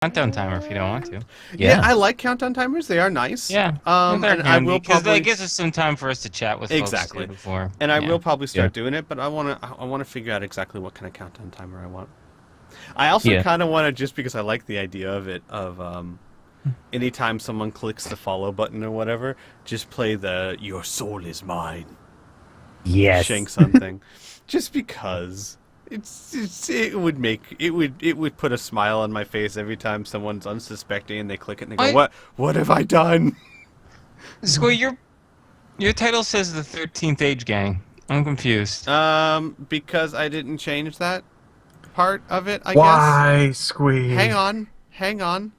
countdown timer if you don't want to. Yeah, I like countdown timers. They are nice. Yeah, And they're I will handy because that probably gives us some time for us to chat with folks too exactly, before. and I Yeah. will probably Yeah. start doing it. But I wanna figure out exactly what kind of countdown timer I want. I also Yeah. kind of want to, just because I like the idea of it, anytime someone clicks the follow button or whatever, just play the "Your soul is mine" Yes. Shank something, just because. It would put a smile on my face every time someone's unsuspecting and they click it and they go, what have I done? So your title says the 13th Age Gang. I'm confused. Because I didn't change that part of it, I guess. Why, Squee? Hang on.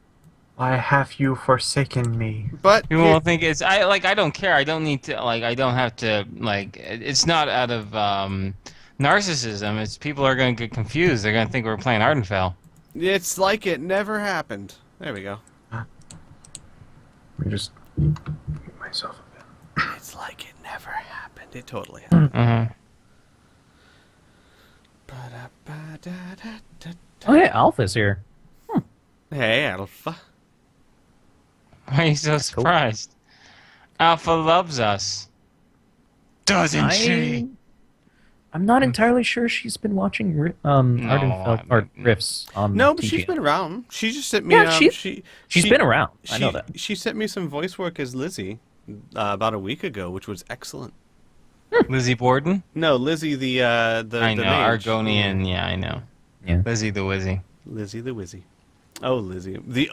Why have you forsaken me? But People will think it's I don't care. I don't need to I don't have to it's not out of narcissism. It's people are going to get confused. They're going to think we're playing Ardenfell. it's like it never happened. There we go. Let me just eat myself a bit. It's like it never happened. It totally happened. Uh-huh. Oh yeah, Alpha's here. Hey, Alpha. Why are you so surprised? Alpha loves us. Doesn't she? I'm not entirely sure she's been watching Ardenfell or Riffs on No, but TGN. she's been around. She just sent me. Yeah, she's been around. I She, know that. She sent me some voice work as Lizzie about a week ago, which was excellent. Lizzie Borden? No, Lizzie the I the know. mage. Argonian. Yeah, I know. Yeah. Lizzie the Wizzy. Lizzie the Wizzy. Oh, Lizzie. The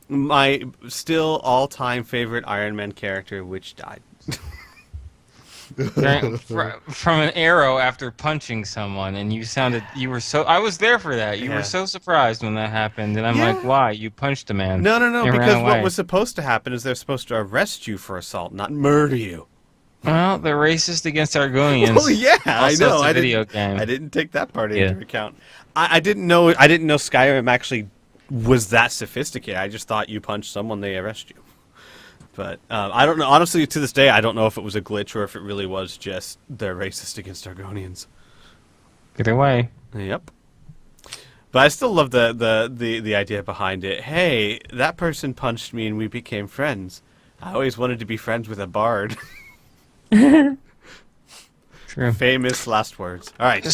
my still all-time favorite Iron Man character, which died. From an arrow after punching someone, and you were so. I was there for that. You Yeah. were so surprised when that happened, and I'm Yeah. like, why? You punched a man. No, You ran because what away. was supposed to happen is they're supposed to arrest you for assault, not murder you. Well, they're racist against Argonians. Well, yeah, I Also, know. it's a I video didn't. game. I didn't take that part Yeah. into account. I didn't know. I didn't know Skyrim actually was that sophisticated. I just thought you punch someone, they arrest you. But I don't know. Honestly, to this day, I don't know if it was a glitch or if it really was just they're racist against Argonians. Either way. Yep. But I still love the idea behind it. Hey, that person punched me and we became friends. I always wanted to be friends with a bard. True. Famous last words. All right.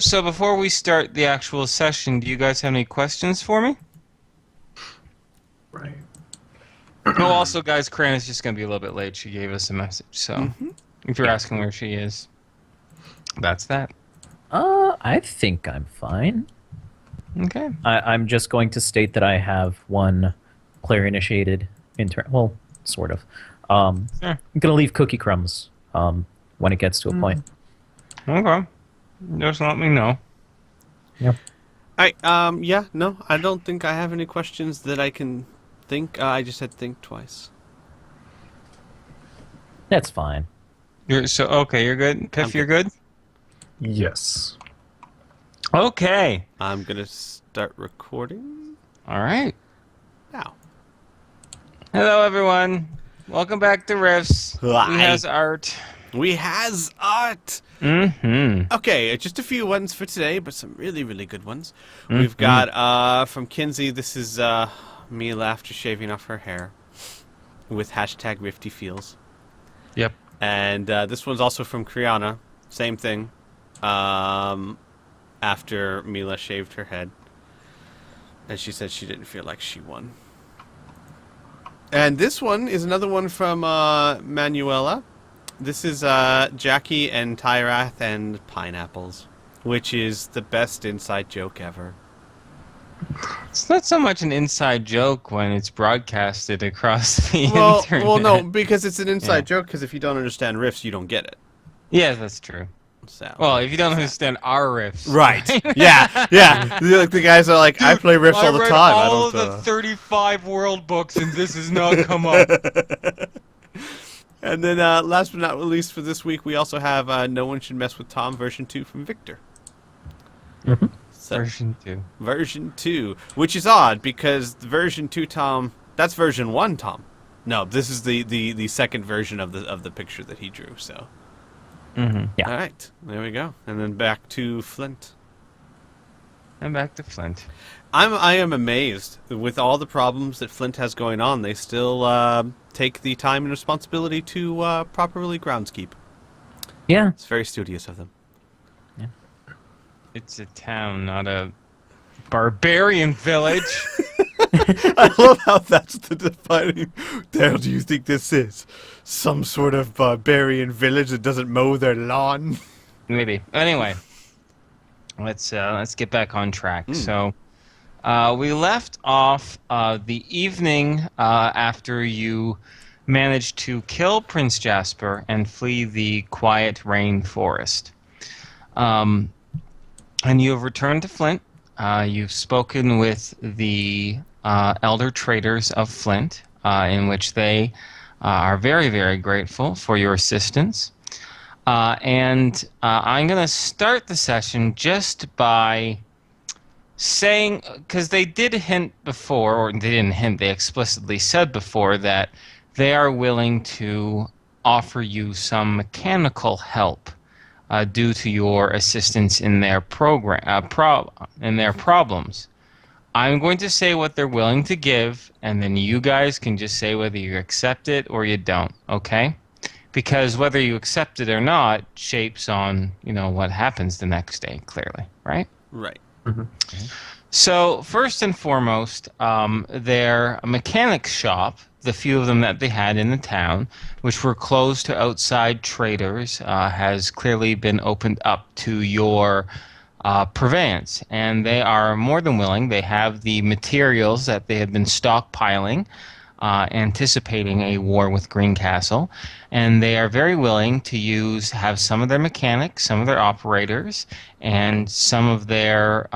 So before we start the actual session, do you guys have any questions for me? Right. Oh, also, guys, Karen is just going to be a little bit late. She gave us a message, so if you're asking where she is, that's that. I think I'm fine. Okay. I'm just going to state that I have one player-initiated well, sort of. Sure. I'm gonna leave cookie crumbs when it gets to a point. Okay. Just let me know. Yep. All right. Yeah. No, I don't think I have any questions that I can think. I just had think twice. That's fine. You're good. Piff, you're good. Yes. Okay. I'm gonna start recording All right. now. Hello, everyone. Welcome back to Riffs. Hi. We has art. We has art. Mm-hmm. Okay, just a few ones for today, but some really, really good ones. We've got from Kinsey. This is Mila after shaving off her hair with hashtag Rifty Feels. Yep. And this one's also from Kriana. Same thing. After Mila shaved her head. And she said she didn't feel like she won. And this one is another one from Manuela. This is Jackie and Tyrath and Pineapples, which is the best inside joke ever. It's not so much an inside joke when it's broadcasted across the internet. Well, no, because it's an inside joke, because if you don't understand riffs, you don't get it. Yeah, that's true. So, Well, if you don't understand our riffs. right. Yeah. The guys are like, I play riffs all the time. I read all I don't, of the 35 world books, and this has not come up. And then last but not least for this week, we also have No One Should Mess with Tom version 2 from Victor. Mm-hmm. So, Version 2. version 2, which is odd because the version 2 Tom, that's version 1 Tom. No, this is the second version of the picture that he drew, so. Mm-hmm. Yeah. All right, there we go. And then back to Flint. And back to Flint. I am amazed with all the problems that Flint has going on. They still take the time and responsibility to properly groundskeep. Yeah. It's very studious of them. It's a town, not a barbarian village. I love how that's the defining. The hell do you think this is? Some sort of barbarian village that doesn't mow their lawn? Maybe. Anyway, let's get back on track. So, we left off the evening after you managed to kill Prince Jasper and flee the quiet rainforest. And you have returned to Flint. You've spoken with the elder traders of Flint, in which they are very, very grateful for your assistance. And I'm going to start the session just by saying, because they did hint before, or they didn't hint, they explicitly said before that they are willing to offer you some mechanical help due to your assistance in their problems. I'm going to say what they're willing to give, and then you guys can just say whether you accept it or you don't, okay? Because whether you accept it or not shapes on, what happens the next day, clearly, right? Right. So, first and foremost, their mechanics shop, the few of them that they had in the town, which were closed to outside traders, has clearly been opened up to your purveyance. And they are more than willing. They have the materials that they have been stockpiling, anticipating a war with Greencastle. And they are very willing to have some of their mechanics, some of their operators, and some of their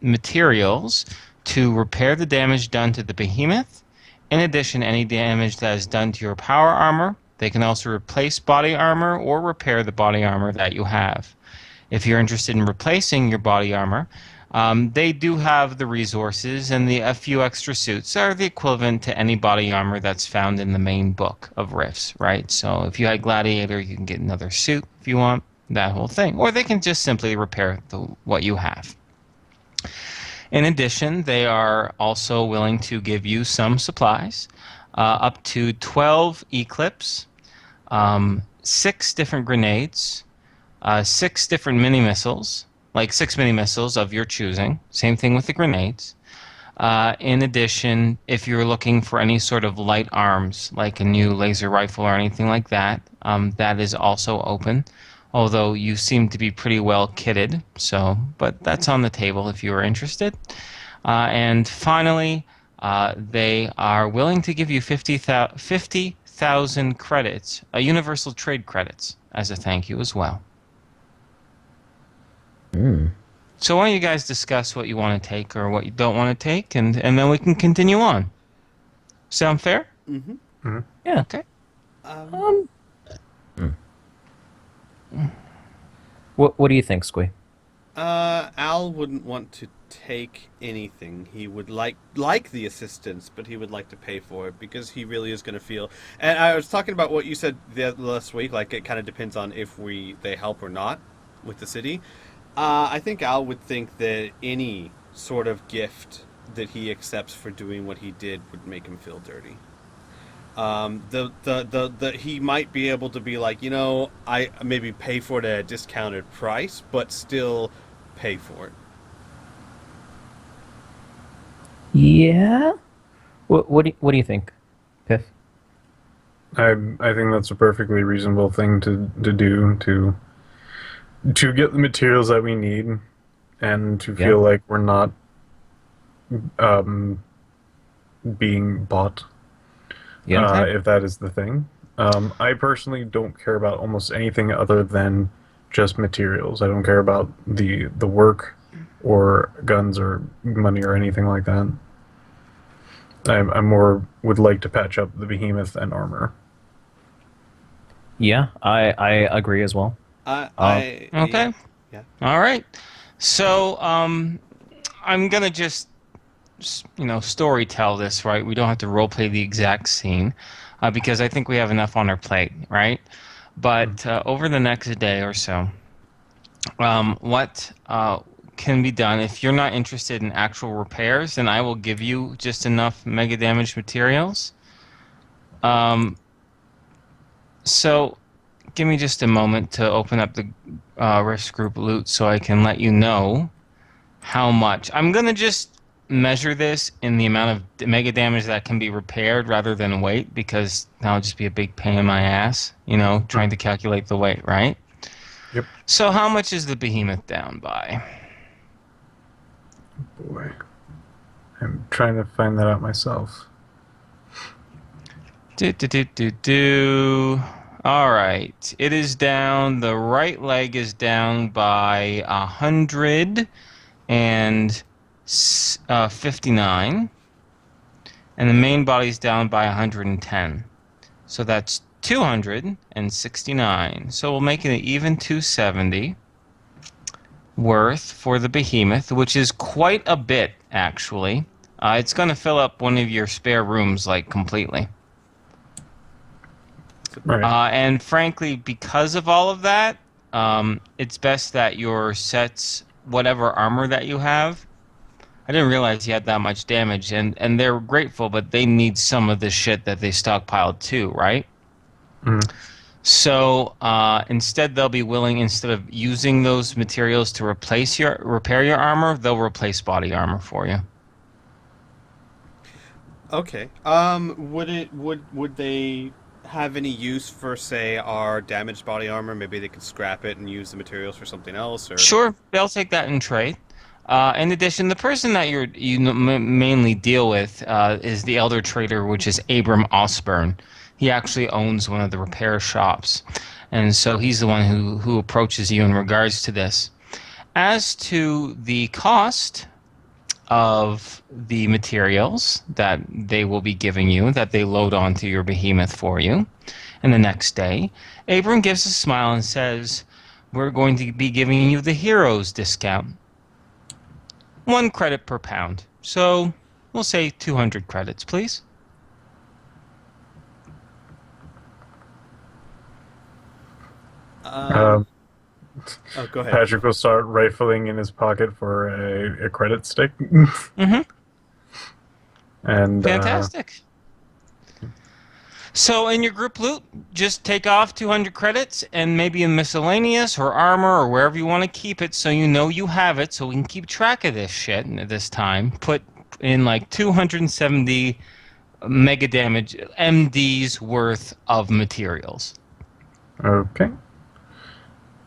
materials to repair the damage done to the behemoth. In addition, any damage that is done to your power armor, they can also replace body armor or repair the body armor that you have. If you're interested in replacing your body armor, they do have the resources, and a few extra suits are the equivalent to any body armor that's found in the main book of Rifts, right? So if you had Gladiator, you can get another suit if you want, that whole thing. Or they can just simply repair what you have. In addition, they are also willing to give you some supplies, up to 12 Eclipse, 6 different grenades, 6 different mini-missiles, like 6 mini-missiles of your choosing. Same thing with the grenades. In addition, if you're looking for any sort of light arms, like a new laser rifle or anything like that, that is also open. Although you seem to be pretty well kitted, but that's on the table if you are interested. And finally, they are willing to give you 50,000 credits, universal trade credits, as a thank you as well. So why don't you guys discuss what you want to take or what you don't want to take, and then we can continue on. Sound fair? Mm-hmm. Yeah. Okay. What do you think, Squee? Al wouldn't want to take anything. He would like the assistance, but he would like to pay for it because he really is going to feel. And I was talking about what you said last week. Like, it kind of depends on if they help or not with the city. I think Al would think that any sort of gift that he accepts for doing what he did would make him feel dirty. He might be able to be like, I maybe pay for it at a discounted price, but still pay for it. Yeah. What do you think, Piff? I think that's a perfectly reasonable thing to do to get the materials that we need and to feel like we're not being bought. Yeah. If that is the thing. I personally don't care about almost anything other than just materials. I don't care about the work or guns or money or anything like that. I more would like to patch up the behemoth and armor. Yeah, I agree as well. Okay. Yeah. All right. So I'm gonna just story tell this, right? We don't have to role play the exact scene because I think we have enough on our plate, right? But over the next day or so, what can be done. If you're not interested in actual repairs, then I will give you just enough mega damage materials. Um, so give me just a moment to open up the risk group loot so I can let you know how much. I'm gonna just measure this in the amount of mega damage that can be repaired rather than weight, because that'll just be a big pain in my ass, trying to calculate the weight, right? Yep. So how much is the behemoth down by? Boy. I'm trying to find that out myself. All right. It is down. The right leg is down by 159, and the main body's down by 110. So that's 269. So we'll make it an even 270 worth for the behemoth, which is quite a bit, actually. It's going to fill up one of your spare rooms, like, completely. Right. And frankly, because of all of that, it's best that your sets, whatever armor that you have, I didn't realize you had that much damage, and they're grateful, but they need some of the shit that they stockpiled too, right? Mm. So instead, they'll be willing, instead of using those materials to repair your armor, they'll replace body armor for you. Okay. Would they have any use for, say, our damaged body armor? Maybe they could scrap it and use the materials for something else, or Sure, they'll take that in trade. In addition, the person that mainly deal with is the elder trader, which is Abram Osborne. He actually owns one of the repair shops, and so he's the one who approaches you in regards to this. As to the cost of the materials that they will be giving you, that they load onto your behemoth for you, and the next day, Abram gives a smile and says, "We're going to be giving you the heroes discount. 1 credit per pound. So we'll say 200 credits, please." oh, go ahead. Patrick will start rifling in his pocket for a credit stick. Mm-hmm. And Fantastic. So in your group loot, just take off 200 credits, and maybe in miscellaneous or armor or wherever you want to keep it, so you know you have it, so we can keep track of this shit at this time. Put in like 270 mega damage MDs worth of materials. Okay.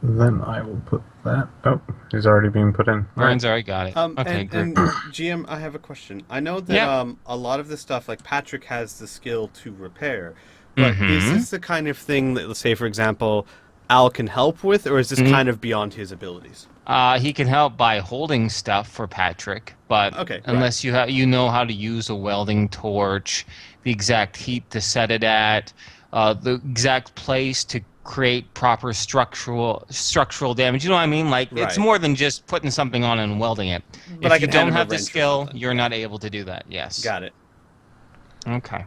Then I will put that. Oh, he's already being put in. Vern's already got it. Okay, and good. GM, I have a question. I know that Yeah. a lot of the stuff, like Patrick has the skill to repair, but is this the kind of thing that, let's say, for example, Al can help with, or is this kind of beyond his abilities? He can help by holding stuff for Patrick, but Okay, unless you know how to use a welding torch, the exact heat to set it at, the exact place to create proper structural damage. You know what I mean? Like, it's Right. more than just putting something on and welding it. But If I you can hand don't him a have the wrench or skill, something. you're not able to do that. Yes. Got it. Okay.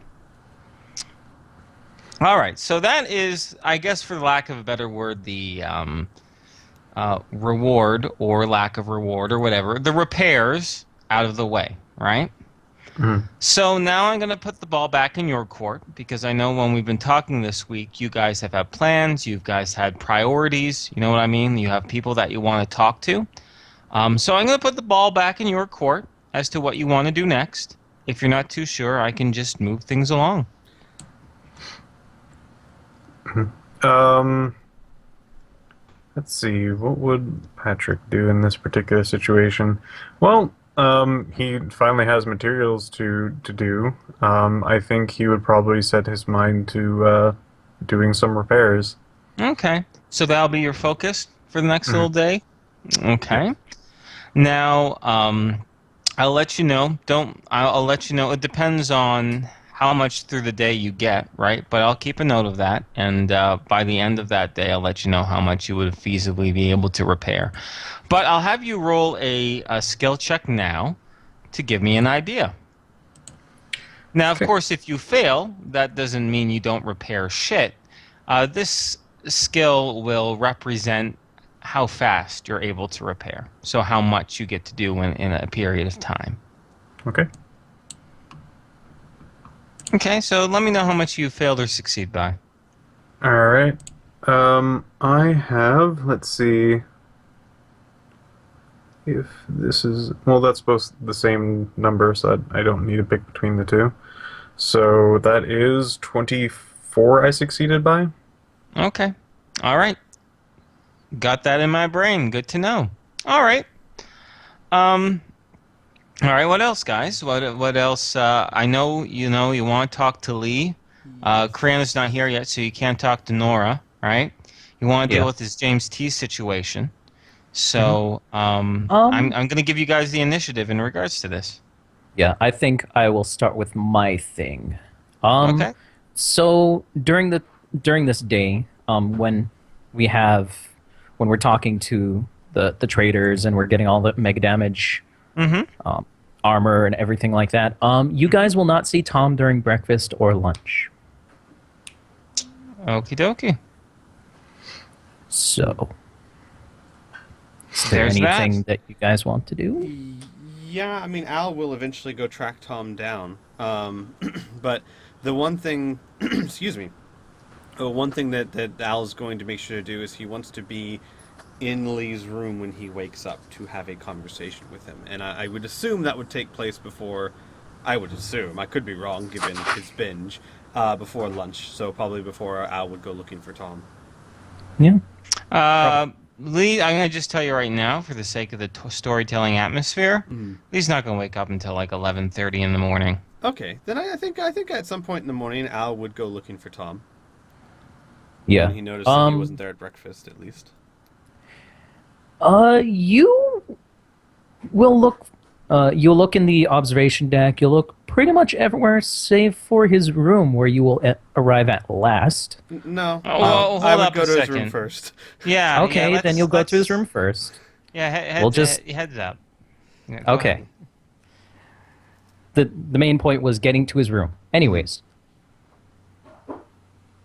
All right. So that is, I guess, for the lack of a better word, the reward or lack of reward or whatever, the repairs out of the way, right? Mhm. So now I'm going to put the ball back in your court, because I know when we've been talking this week, you guys have had plans, you guys had priorities, you know what I mean? You have people that you want to talk to. So I'm going to put the ball back in your court as to what you want to do next. If you're not too sure, I can just move things along. Let's see. What would Patrick do in this particular situation? Well, he finally has materials to do. I think he would probably set his mind to doing some repairs. Okay. So that'll be your focus for the next little day? Okay. Now, I'll let you know. I'll let you know. It depends on how much through the day you get, right? But I'll keep a note of that, and by the end of that day, I'll let you know how much you would feasibly be able to repair. But I'll have you roll a skill check now to give me an idea. Now, of course, if you fail, that doesn't mean you don't repair shit. This skill will represent how fast you're able to repair. So how much you get to do in a period of time. Okay. Okay, so let me know how much you failed or succeed by. All right. I have. Let's see. If this is well, that's both the same number, so I don't need to pick between the two. So that is 24. I succeeded by. Okay. All right. Got that in my brain. Good to know. All right. Um. All right. What else, guys? What else? I know you want to talk to Lee. Krana's not here yet, so you can't talk to Nora, right? You want to deal Yeah. with this James T situation. Mhm. So I'm Um, going to give you guys the initiative in regards to this. yeah, I think I will start with my thing. Um, Okay. so during this day, we have when we're talking to the traders and we're getting all the mega damage Mm-hmm. um, armor and everything like that, you guys will not see Tom during breakfast or lunch. Okie dokie. So, is there There's that. anything that you guys want to do? Yeah, I mean, Al will eventually go track Tom down. But the one thing, excuse me, one thing that Al's going to make sure to do is he wants to be in Lee's room when he wakes up to have a conversation with him. And I would assume that would take place before, I would assume, I could be wrong given his binge, before lunch. So probably before Al would go looking for Tom. Yeah. Lee, I'm going to just tell you right now, for the sake of the storytelling atmosphere, Lee's not going to wake up until like 11:30 in the morning. Okay, then I think at some point in the morning Al would go looking for Tom. Yeah. When he noticed that he wasn't there at breakfast, at least. You will look. You'll look in the observation deck. You'll look pretty much everywhere, save for his room, where you will arrive at last. No, Oh, well, I hold would up go a to his room second. first. Yeah. Okay, then you'll go to his room first. Yeah, We'll just- heads up. Yeah, go Okay. ahead. The main point was getting to his room. Anyways,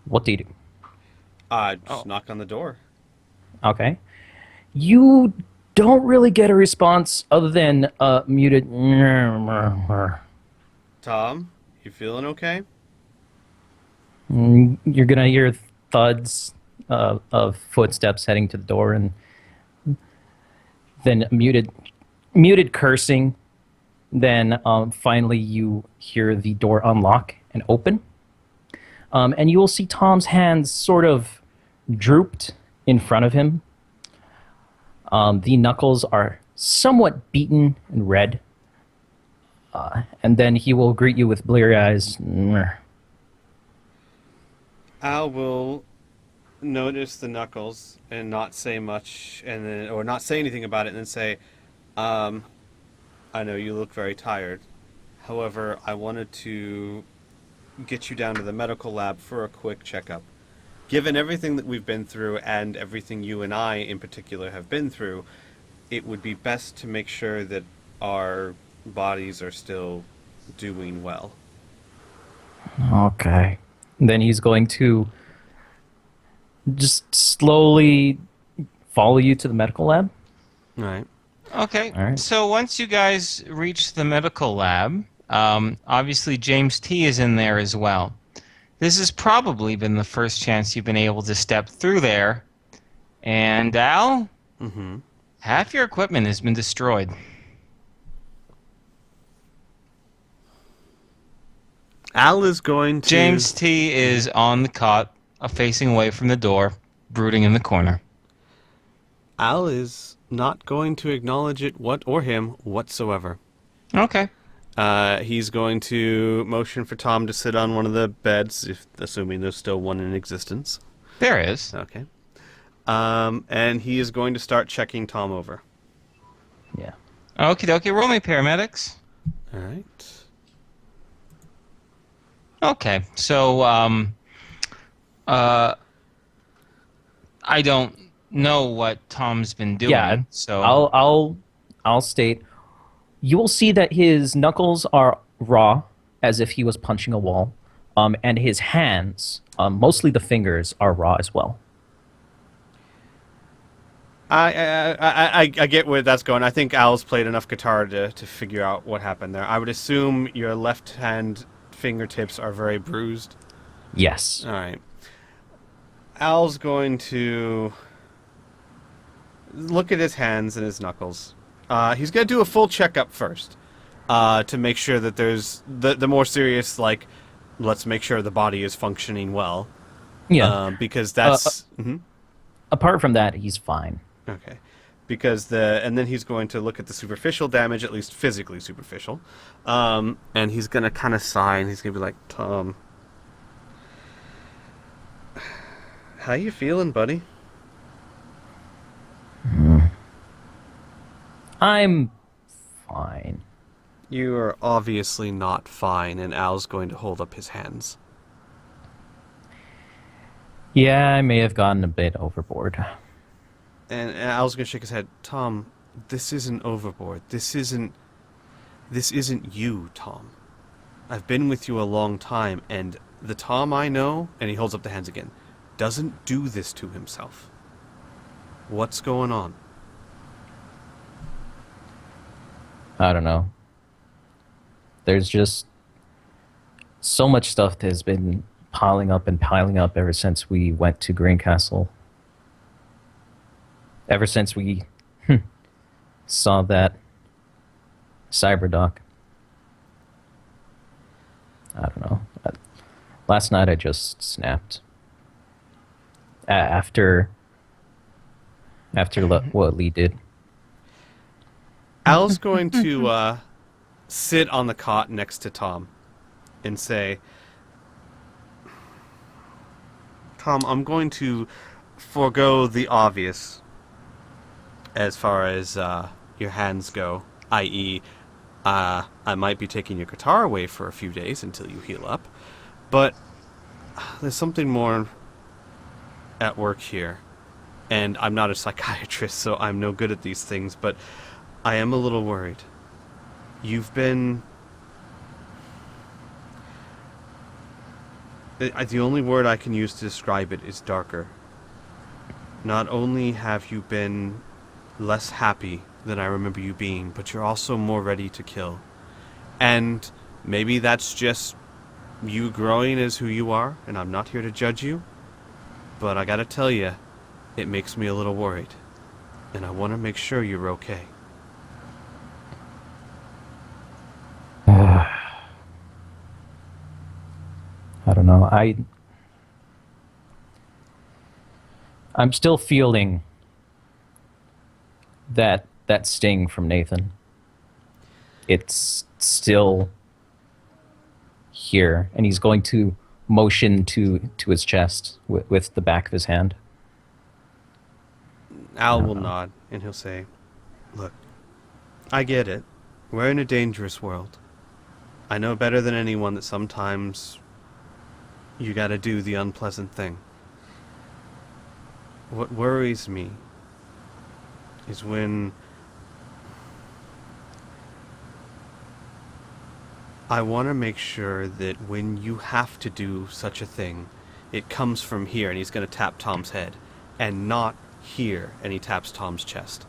what do you do? Just knock on the door. Okay. You don't really get a response other than muted. Tom, you feeling okay? You're gonna hear thuds of footsteps heading to the door, and then muted cursing. Then finally you hear the door unlock and open, and you will see Tom's hands sort of drooped in front of him. The knuckles are somewhat beaten and red, and then he will greet you with bleary eyes. Al will notice the knuckles and not say much, and then or not say anything about it, and then say, "I know you look very tired. However, I wanted to get you down to the medical lab for a quick checkup. Given everything that we've been through and everything you and I in particular have been through, it would be best to make sure that our bodies are still doing well." Okay. Then he's going to just slowly follow you to the medical lab. All right. Okay. All right. So once you guys reach the medical lab, obviously James T is in there as well. This has probably been the first chance you've been able to step through there. And Al, Mm-hmm. half your equipment has been destroyed. Al is going to... James T is on the cot, facing away from the door, brooding in the corner. Al is not going to acknowledge it, or him, whatsoever. Okay. He's going to motion for Tom to sit on one of the beds, assuming there's still one in existence. There is. Okay. And he is going to start checking Tom over. Yeah. Okie dokie, roll me paramedics. All right. Okay, so I don't know what Tom's been doing. Yeah. So I'll state. You will see that his knuckles are raw, as if he was punching a wall, and his hands, mostly the fingers, are raw as well. I get where that's going. I think Al's played enough guitar to figure out what happened there. I would assume your left hand fingertips are very bruised. Yes. All right. Al's going to look at his hands and his knuckles. He's going to do a full checkup first to make sure that there's the more serious, like, let's make sure the body is functioning well. Yeah. Because that's... Mhm. Apart from that, he's fine. Okay. Because and then he's going to look at the superficial damage, at least physically superficial. And he's going to kind of sigh and he's going to be like, Tom, how you feeling, buddy? I'm fine. You are obviously not fine, and Al's going to hold up his hands. Yeah, I may have gotten a bit overboard. And Al's going to shake his head. Tom, this isn't overboard. This isn't you, Tom. I've been with you a long time, and the Tom I know, and he holds up the hands again, doesn't do this to himself. What's going on? I don't know. There's just so much stuff that has been piling up ever since we went to Greencastle. Ever since we saw that cyberdoc. I don't know. Last night I just snapped. After what Lee did. Al's going to sit on the cot next to Tom and say, Tom, I'm going to forego the obvious as far as your hands go, i.e., I might be taking your guitar away for a few days until you heal up, but there's something more at work here. And I'm not a psychiatrist, so I'm no good at these things, but I am a little worried. You've been... The only word I can use to describe it is darker. Not only have you been less happy than I remember you being, but you're also more ready to kill. And maybe that's just you growing as who you are, and I'm not here to judge you, but I gotta tell you, it makes me a little worried. And I want to make sure you're okay. I don't know. I'm still feeling that sting from Nathan. It's still here, and he's going to motion to his chest with the back of his hand. Al will nod, and he'll say, Look, I get it. We're in a dangerous world. I know better than anyone that sometimes you gotta do the unpleasant thing. What worries me is when I want to make sure that when you have to do such a thing, it comes from here, and he's going to tap Tom's head, and not here, and he taps Tom's chest.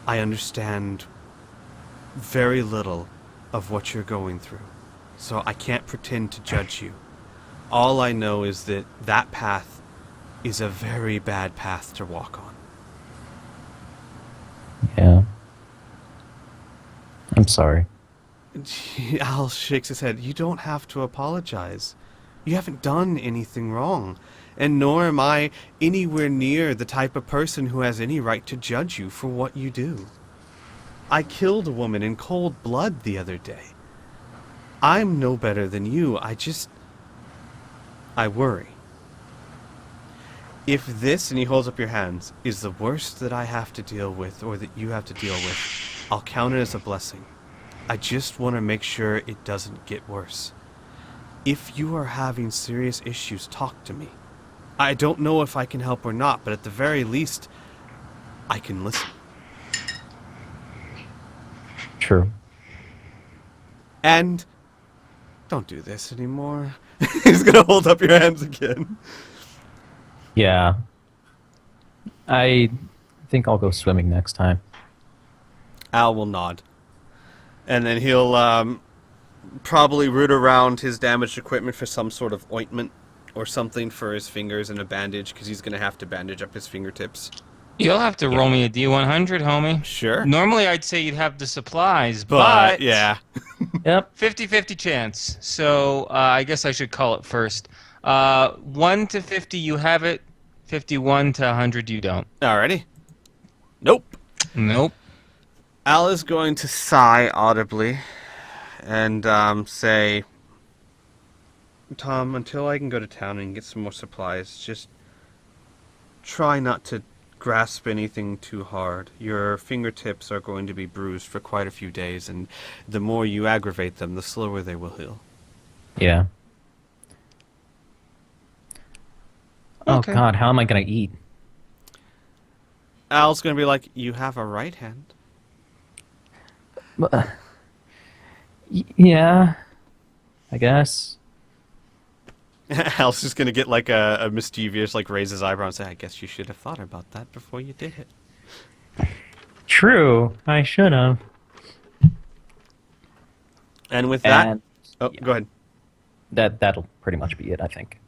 I understand very little of what you're going through, so I can't pretend to judge you. All I know is that that path is a very bad path to walk on. Yeah. I'm sorry. Al shakes his head. You don't have to apologize. You haven't done anything wrong. And nor am I anywhere near the type of person who has any right to judge you for what you do. I killed a woman in cold blood the other day. I'm no better than you. I worry. If this, and he holds up your hands, is the worst that I have to deal with, or that you have to deal with, I'll count it as a blessing. I just want to make sure it doesn't get worse. If you are having serious issues, talk to me. I don't know if I can help or not, but at the very least, I can listen. True. And don't do this anymore. He's gonna hold up your hands again. Yeah. I think I'll go swimming next time. Al will nod. And then he'll probably root around his damaged equipment for some sort of ointment or something for his fingers and a bandage, because he's going to have to bandage up his fingertips. You'll have to roll me a D100, homie. Sure. Normally, I'd say you'd have the supplies, But yeah. Yep. 50-50 chance. So I guess I should call it first. 1 to 50, you have it. 51 to 100, you don't. Alrighty. Nope. Nope. Al is going to sigh audibly and say, Tom, until I can go to town and get some more supplies, just try not to grasp anything too hard. Your fingertips are going to be bruised for quite a few days, and the more you aggravate them, the slower they will heal. Yeah. Okay. Oh God, how am I gonna eat? Al's going to be like, you have a right hand. Yeah, I guess. Al's just going to get like a mischievous, like raise his eyebrow and say, I guess you should have thought about that before you did it. True, I should have. And with that... And Oh, yeah. go ahead. that'll pretty much be it, I think.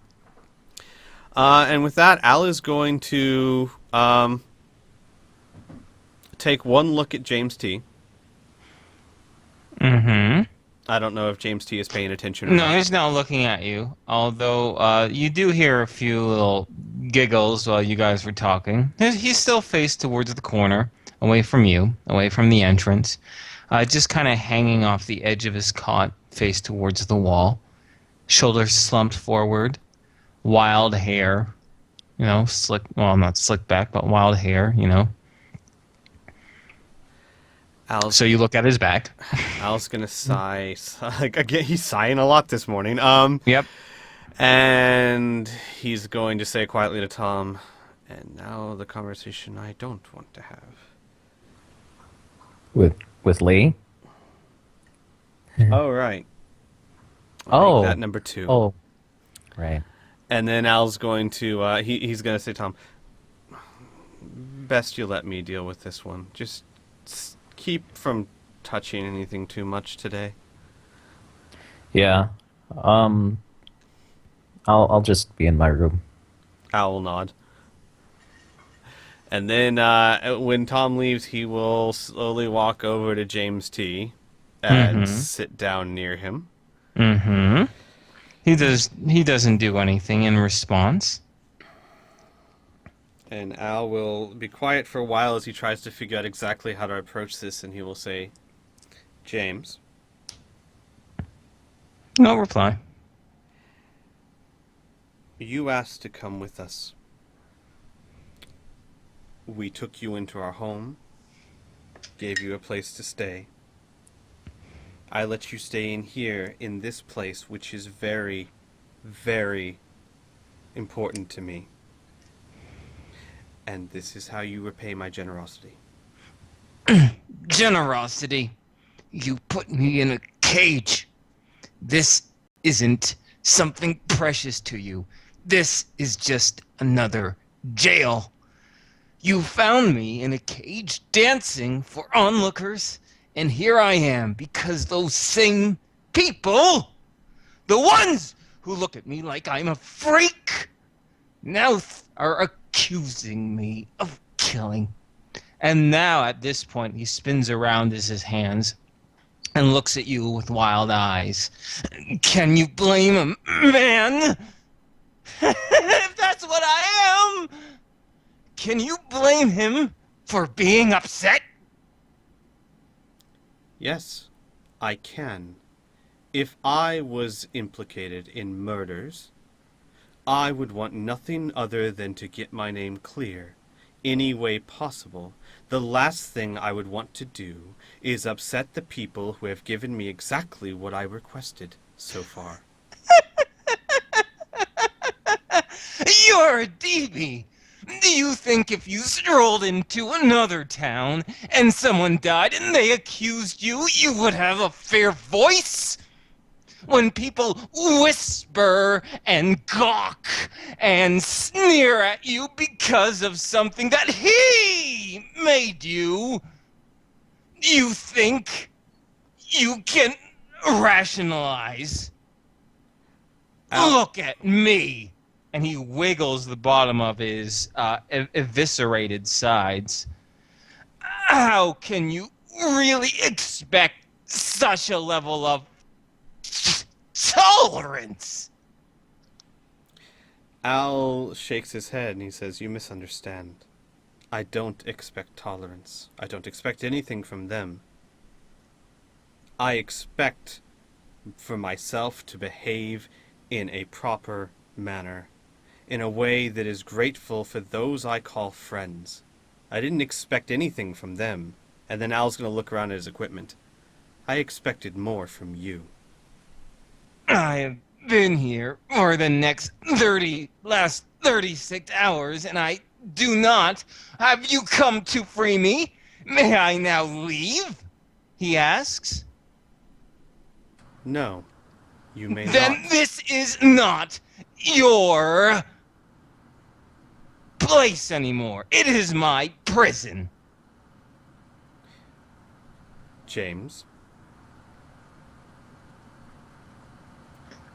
And with that, Al is going to take one look at James T. Mm-hmm. I don't know if James T is paying attention or No, not. he's not looking at you. Although you do hear a few little giggles while you guys were talking. He's still faced towards the corner, away from you, away from the entrance. Just kind of hanging off the edge of his cot, face towards the wall. Shoulders slumped forward. Wild hair. Slick, well, not slick back, but wild hair, Al's So you look at his back. going to sigh. Again, he's sighing a lot this morning. Yep. And he's going to say quietly to Tom, and now the conversation I don't want to have. With Lee? Oh, right. Oh. Make that number 2. Oh, right. And then Al's going to, he's going to say, Tom, best you let me deal with this one. Just keep from touching anything too much today. Yeah. I'll just be in my room. Al will nod. And then when Tom leaves, he will slowly walk over to James T. and sit down near him. Mm-hmm. He doesn't do anything in response. And Al will be quiet for a while as he tries to figure out exactly how to approach this, and he will say, James, No reply. you asked to come with us. We took you into our home, gave you a place to stay. I let you stay in here, in this place, which is very, very important to me. And this is how you repay my generosity. Generosity. You put me in a cage. This isn't something precious to you. This is just another jail. You found me in a cage dancing for onlookers, and here I am because those same people, the ones who look at me like I'm a freak, now are accusing me of killing. And now at this point he spins around his hands and looks at you with wild eyes. Can you blame a man? If that's what I am, can you blame him for being upset? Yes, I can. If I was implicated in murders, I would want nothing other than to get my name clear, any way possible. The last thing I would want to do is upset the people who have given me exactly what I requested so far. You're a DB. Do you think if you strolled into another town and someone died and they accused you, you would have a fair voice? when people whisper and gawk and sneer at you because of something that he made you, you think you can rationalize. Look at me. And he wiggles the bottom of his eviscerated sides. How can you really expect such a level of tolerance? Al shakes his head and he says, "You misunderstand. I don't expect tolerance. I don't expect anything from them. I expect for myself to behave in a proper manner, in a way that is grateful for those I call friends. I didn't expect anything from them." And then Al's going to look around at his equipment. "I expected more from you." I have been here for the last 36 hours, and I do not. Have you come to free me? May I now leave? He asks. "No, you may Then not." this is not your place anymore. It is my prison. "James,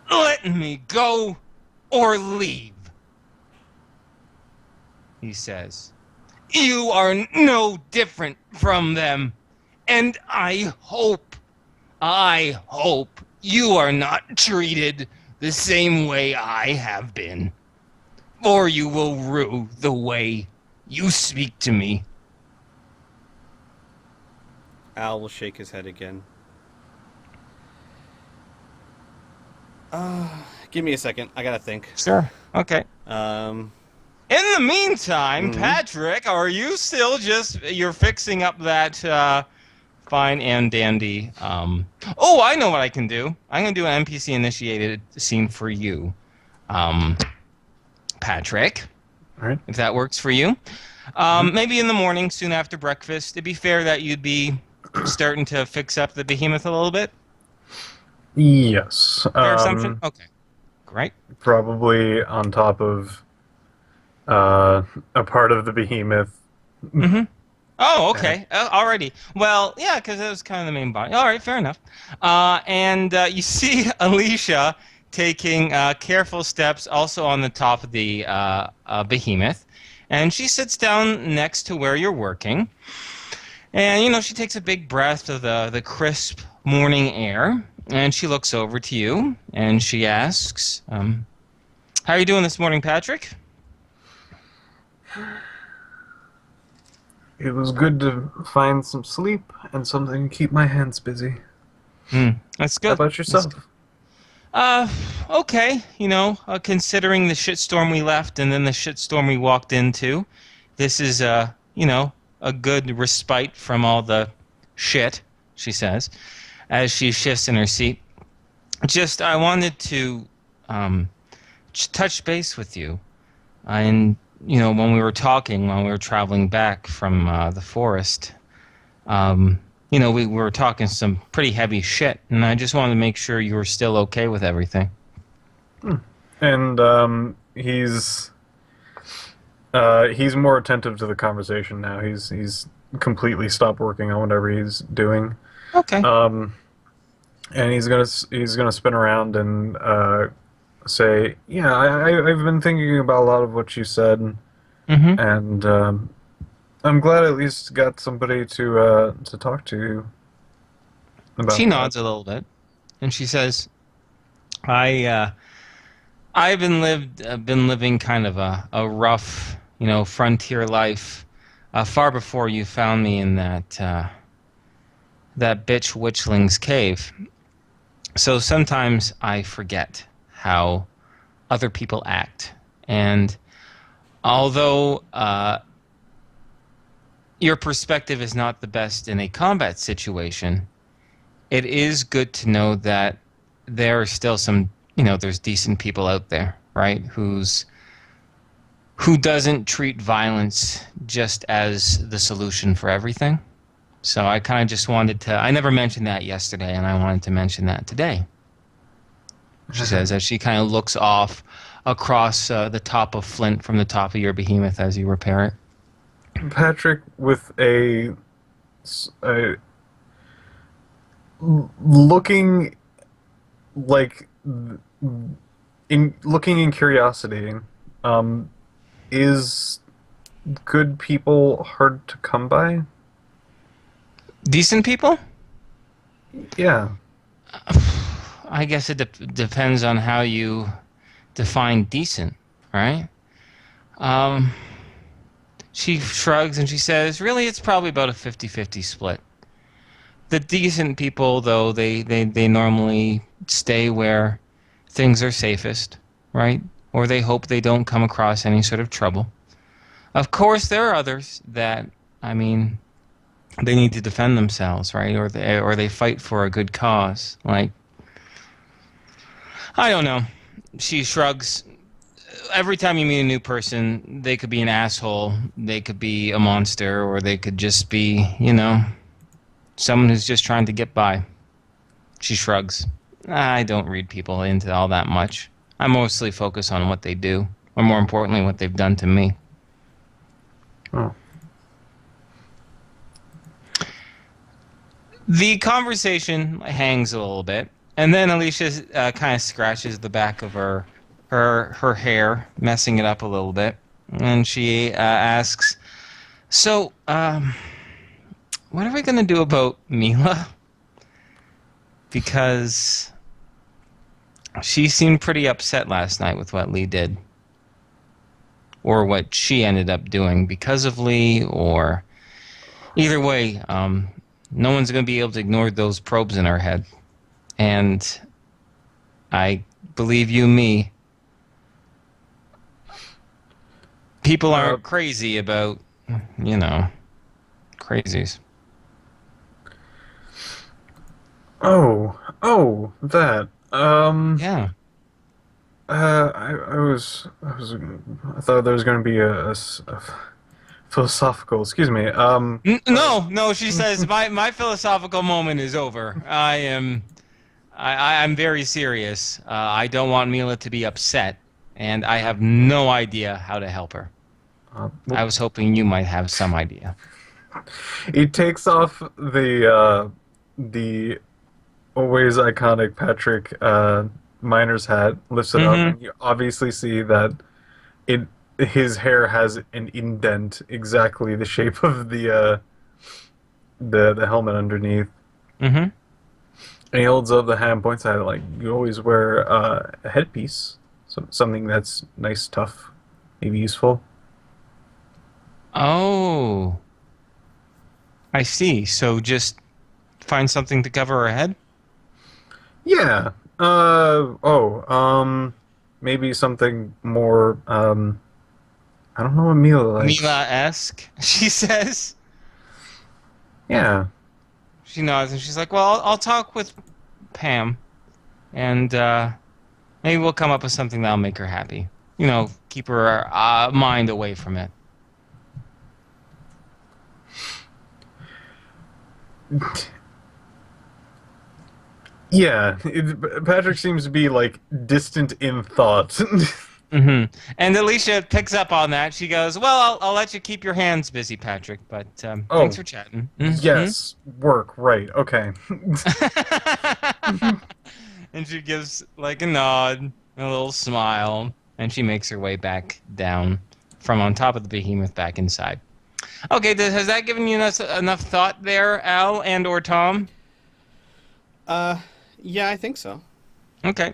Let me go or leave, he says. You are no different from them, and I hope you are not treated the same way I have been, or you will rue the way you speak to me." Al will shake his head again. Give me a second. I gotta think. Sure. Okay. Um, In the meantime, Patrick, are you still you're fixing up that fine and dandy? Oh, I know what I can do. I'm gonna do an NPC initiated scene for you, Patrick. All right. If that works for you. Maybe in the morning, soon after breakfast. It'd be fair that you'd be starting to fix up the behemoth a little bit. Yes. Fair assumption. Okay. Great. Probably on top of a part of the behemoth. Mm-hmm. Oh, okay. Alrighty. Well, yeah, because it was kind of the main body. All right, fair enough. And you see Alicia taking careful steps also on the top of the behemoth. And she sits down next to where you're working. And, she takes a big breath of the crisp morning air. And she looks over to you. And she asks, how are you doing this morning, Patrick? It was good to find some sleep and something to keep my hands busy. That's good. How about yourself? Okay. Considering the shitstorm we left and then the shitstorm we walked into, this is, a good respite from all the shit, she says, as she shifts in her seat. I wanted to touch base with you. And, when we were traveling back from the forest, we were talking some pretty heavy shit, and I just wanted to make sure you were still okay with everything. And he's more attentive to the conversation now. He's completely stopped working on whatever he's doing. Okay. And he's gonna spin around and say, "Yeah, I've been thinking about a lot of what you said, and I'm glad I at least got somebody to talk to about." She nods a little bit, and she says, I've been living kind of a rough, frontier life, far before you found me in that bitch Witchling's cave. So sometimes I forget how other people act, and although your perspective is not the best in a combat situation, it is good to know that there are still some, there's decent people out there, right? Who doesn't treat violence just as the solution for everything. So I kind of just wanted to, I never mentioned that yesterday, and I wanted to mention that today. she says, as she kind of looks off across the top of Flint from the top of your behemoth as you repair it. Patrick, with a looking like in looking in curiosity, is good people hard to come by? Decent people? Yeah. I guess it depends on how you define decent, right? Um, she shrugs and she says, really, it's probably about a 50-50 split. The decent people, though, they normally stay where things are safest, right? Or they hope they don't come across any sort of trouble. Of course, there are others that, I mean, they need to defend themselves, right? Or they fight for a good cause. Like, I don't know. She shrugs. Every time you meet a new person, they could be an asshole, they could be a monster, or they could just be, someone who's just trying to get by. She shrugs. I don't read people into all that much. I mostly focus on what they do, or more importantly, what they've done to me. Oh. The conversation hangs a little bit, and then Alicia kind of scratches the back of her hair, messing it up a little bit, and she asks, "So, what are we gonna do about Mila? Because she seemed pretty upset last night with what Lee did, or what she ended up doing because of Lee, or either way, no one's gonna be able to ignore those probes in her head, and I believe you, me." People aren't crazy about, crazies. Oh, that. Yeah. I thought there was going to be a philosophical. Excuse me. No, she says, my philosophical moment is over. I'm very serious. I don't want Mila to be upset, and I have no idea how to help her. I was hoping you might have some idea. He takes off the always iconic Patrick miner's hat, lifts it up, and you obviously see that his hair has an indent exactly the shape of the helmet underneath. Mm-hmm. And he holds up the hat and points at it like, you always wear a headpiece, something that's nice, tough, maybe useful. Oh. I see. So just find something to cover her head? Yeah. Maybe something more, I don't know what Mila likes. Mila-esque, she says. Yeah. She nods and she's like, well, I'll talk with Pam, and maybe we'll come up with something that'll make her happy. Keep her mind away from it. Yeah, Patrick seems to be, like, distant in thought. Mm-hmm. And Alicia picks up on that. She goes, well, I'll let you keep your hands busy, Patrick, but thanks for chatting. Mm-hmm. Yes, work, right, okay. And she gives, like, a nod, and a little smile, and she makes her way back down from on top of the behemoth back inside. Okay, has that given you enough thought there, Al and or Tom? Yeah, I think so. Okay.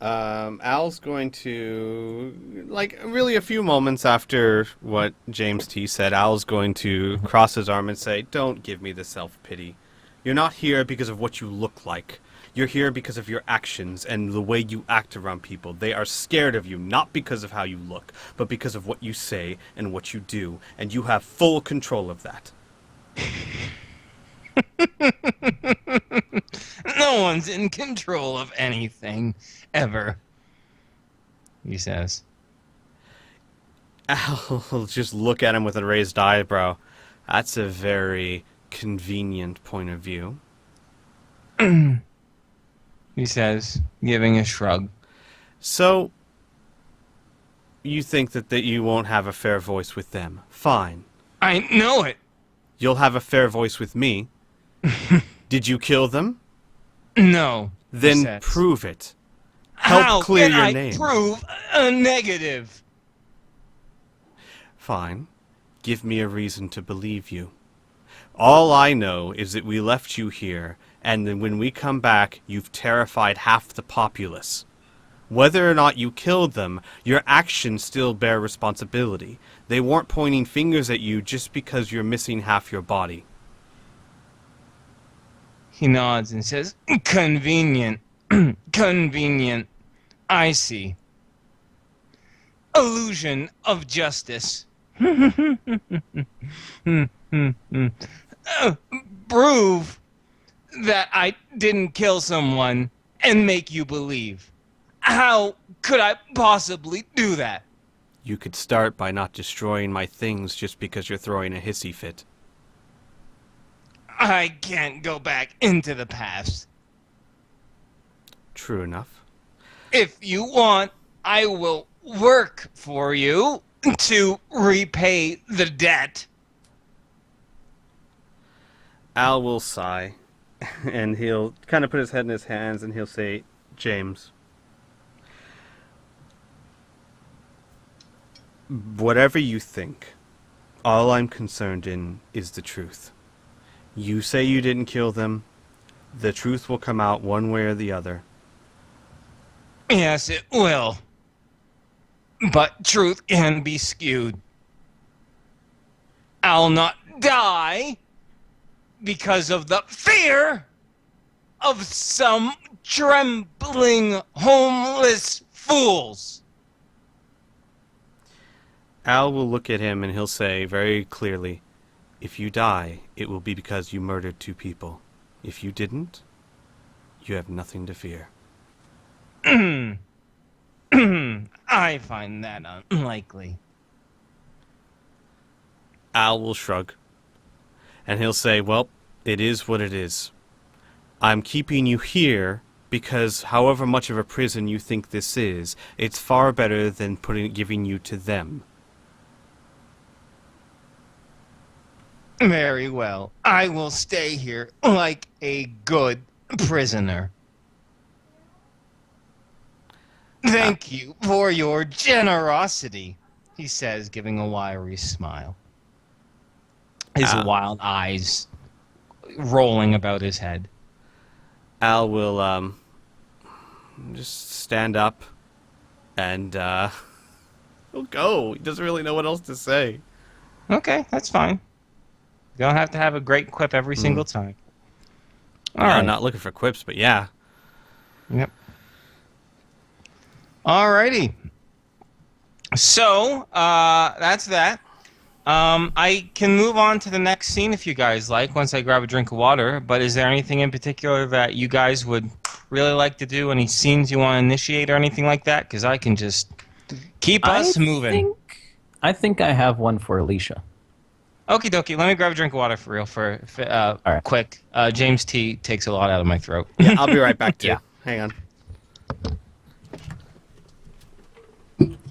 Al's going to, like, really a few moments after what James T said, Al's going to cross his arm and say, don't give me the self-pity. You're not here because of what you look like. You're here because of your actions and the way you act around people. They are scared of you, not because of how you look, but because of what you say and what you do, and you have full control of that. No one's in control of anything, ever, he says. I'll just look at him with a raised eyebrow. That's a very convenient point of view. he says, giving a shrug. So, you think that you won't have a fair voice with them. Fine. I know it. You'll have a fair voice with me. Did you kill them? No, he Then says. prove it. Help How clear can your I name. prove a negative? Fine. Give me a reason to believe you. All I know is that we left you here, and then when we come back, you've terrified half the populace. Whether or not you killed them, your actions still bear responsibility. They weren't pointing fingers at you just because you're missing half your body. He nods and says, convenient. Convenient. I see. Illusion of justice. Prove that I didn't kill someone and make you believe. How could I possibly do that? You could start by not destroying my things just because you're throwing a hissy fit. I can't go back into the past. True enough. If you want, I will work for you to repay the debt. Al will sigh, and he'll kind of put his head in his hands, and he'll say, James, whatever you think, all I'm concerned in is the truth. You say you didn't kill them. The truth will come out one way or the other. Yes, it will. But truth can be skewed. I'll not die because of the fear of some trembling homeless fools. Al will look at him and he'll say very clearly, if you die, it will be because you murdered 2 people. If you didn't, you have nothing to fear. I find that unlikely. Al will shrug. And he'll say, well, it is what it is. I'm keeping you here because however much of a prison you think this is, it's far better than giving you to them. Very well. I will stay here like a good prisoner. Thank you for your generosity, he says, giving a wiry smile. His wild eyes rolling about his head. Al will just stand up and he'll go. He doesn't really know what else to say. Okay, that's fine. You don't have to have a great quip every single time. All right. I'm not looking for quips, but yeah. Yep. Alrighty. So, that's that. I can move on to the next scene if you guys like, once I grab a drink of water, but is there anything in particular that you guys would really like to do? Any scenes you want to initiate or anything like that? Because I can just keep us moving. I think I have one for Alicia. Okie dokie, let me grab a drink of water for real, All right. quick. James T takes a lot out of my throat. Yeah, I'll be right back too. Yeah. Hang on.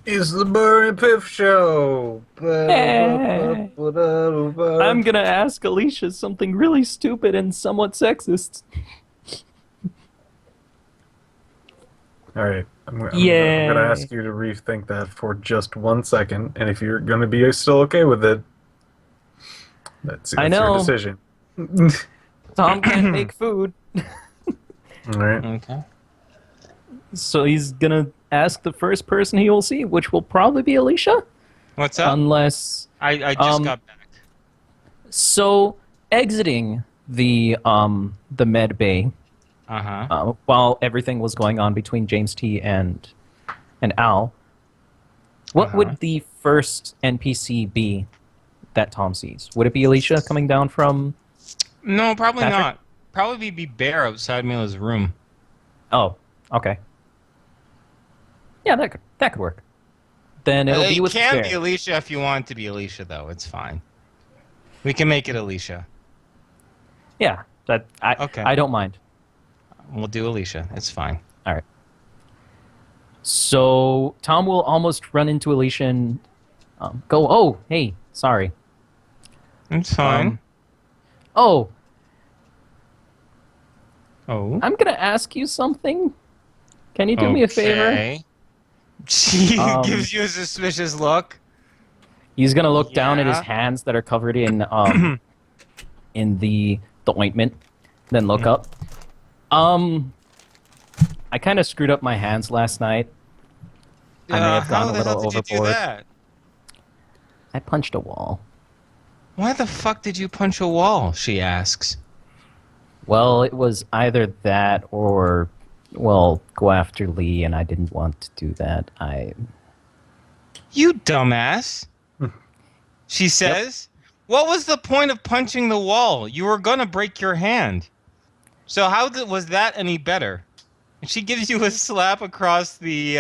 It's the Burn and Piff Show. Hey. I'm gonna ask Alicia something really stupid and somewhat sexist. All right, I'm Yay. gonna ask you to rethink that for just 1 second, and if you're gonna be still okay with it, that's I your know. decision. Tom can't make food, All right. Okay. so he's gonna ask the first person he will see, which will probably be Alicia, What's up? unless I just got back. so exiting the med bay. Uh-huh. While everything was going on between James T and Al, what would the first NPC be that Tom sees? Would it be Alicia coming down from... No, probably Patrick? not. Probably be Bear outside Mila's room. Oh, okay. Yeah, that could work. Then it'll be It with can Bear. be Alicia if you want it to be Alicia, though. It's fine. We can make it Alicia. Yeah, Okay. I don't mind. We'll do Alicia. It's fine. All right. So Tom will almost run into Alicia and go, "Oh, hey, sorry. It's fine. Oh, Oh. I'm gonna ask you something. Can you do me a favor?" Okay. She Um, gives you a suspicious look. He's gonna look down at his Yeah. hands that are covered in the ointment, then look up. I kind of screwed up my hands last night. I may have How gone a the hell little did you do overboard. that? I punched a wall. Why the fuck did you punch a wall? She asks. Well, it was either that or, well, go after Lee, and I didn't want to do that. You dumbass. She says. What was the point of punching the wall? You were gonna break your hand. So how was that any better? And she gives you a slap across the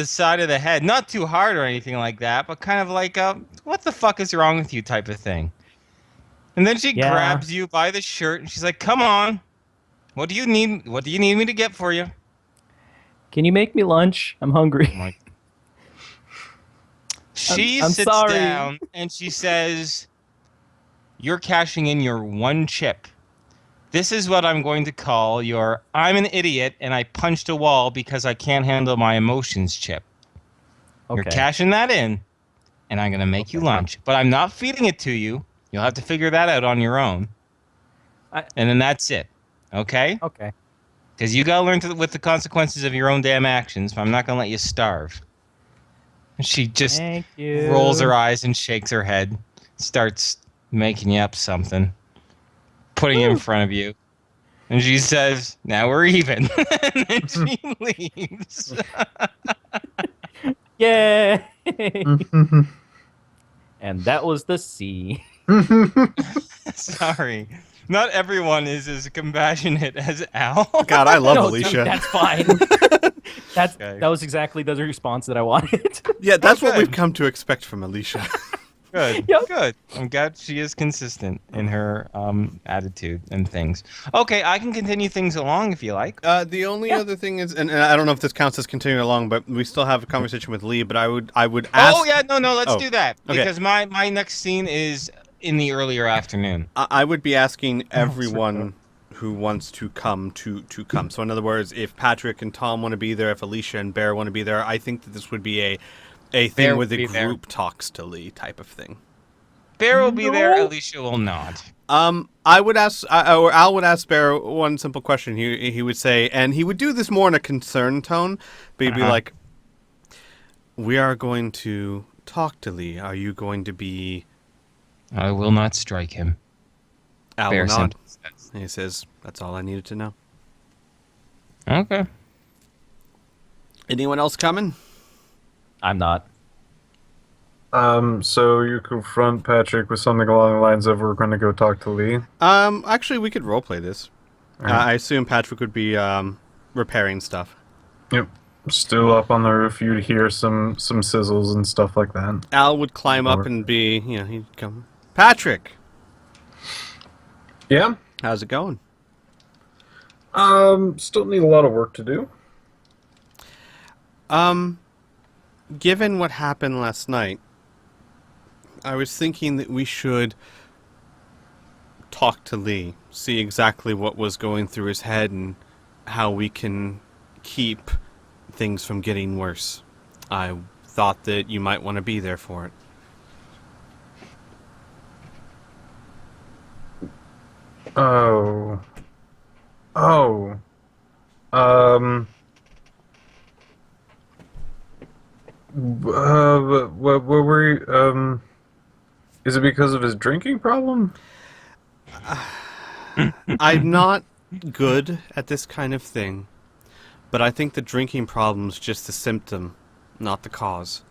side of the head. Not too hard or anything like that, but kind of like what the fuck is wrong with you type of thing. And then she Yeah. grabs you by the shirt and she's like, "Come on. What do you need? What do you need me to get for you?" Can you make me lunch? I'm hungry. I'm like, she I'm sits sorry. down and she says, "You're cashing in your one chip. This is what I'm going to call your I'm an idiot and I punched a wall because I can't handle my emotions chip. You're Okay. cashing that in and I'm going to make you lunch. But I'm not feeding it to you. You'll have to figure that out on your own. And then that's it. Okay? Okay. Because you got to learn with the consequences of your own damn actions. But I'm not going to let you starve." And she just Thank you. rolls her eyes and shakes her head. Starts making you up something. Putting it in front of you. And she says, "Now we're even." And then she leaves. Yay! And that was the sea. Sorry. Not everyone is as compassionate as Al. God, I love No, Alicia. dude, that's fine. Okay. That was exactly the response that I wanted. Yeah, that's what Okay. we've come to expect from Alicia. Good. Yep. Good. I'm glad she is consistent in her attitude and things. Okay, I can continue things along if you like. The only other thing is, and I don't know if this counts as continuing along, but we still have a conversation with Lee. But I would ask. Oh yeah, no, let's Oh, do that okay. because my next scene is in the earlier afternoon. I would be asking everyone who wants to come to come. So in other words, if Patrick and Tom want to be there, if Alicia and Bear want to be there, I think that this would be a Bear thing where would the be there. group talks to Lee type of thing. Bear will be there. Alicia will not. I would ask, or Al would ask Bear one simple question. He would say, and he would do this more in a concerned tone, but he'd be like, "We are going to talk to Lee. Are you going to be?" I will not strike him. Al Bear will nod. simply says. And he says, "That's all I needed to know." Okay. Anyone else coming? I'm not. So you confront Patrick with something along the lines of, "We're going to go talk to Lee." Actually, we could roleplay this. I assume Patrick would be repairing stuff. Yep. Still up on the roof, you'd hear some sizzles and stuff like that. Al would climb up and be, he'd come. Patrick, Yeah. how's it going? Still need a lot of work to do. Given what happened last night, I was thinking that we should talk to Lee, see exactly what was going through his head and how we can keep things from getting worse. I thought that you might want to be there for it. Oh. What were you, is it because of his drinking problem? I'm not good at this kind of thing, but I think the drinking problem's just the symptom, not the cause.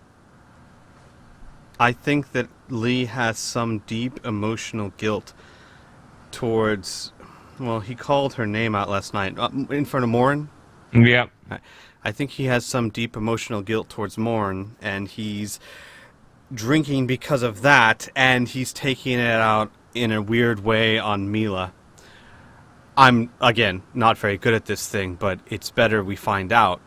I think that Lee has some deep emotional guilt towards, well, he called her name out last night in front of Morin. Yep. I think he has some deep emotional guilt towards Morin, and he's drinking because of that, and he's taking it out in a weird way on Mila. I'm, again, not very good at this thing, but it's better we find out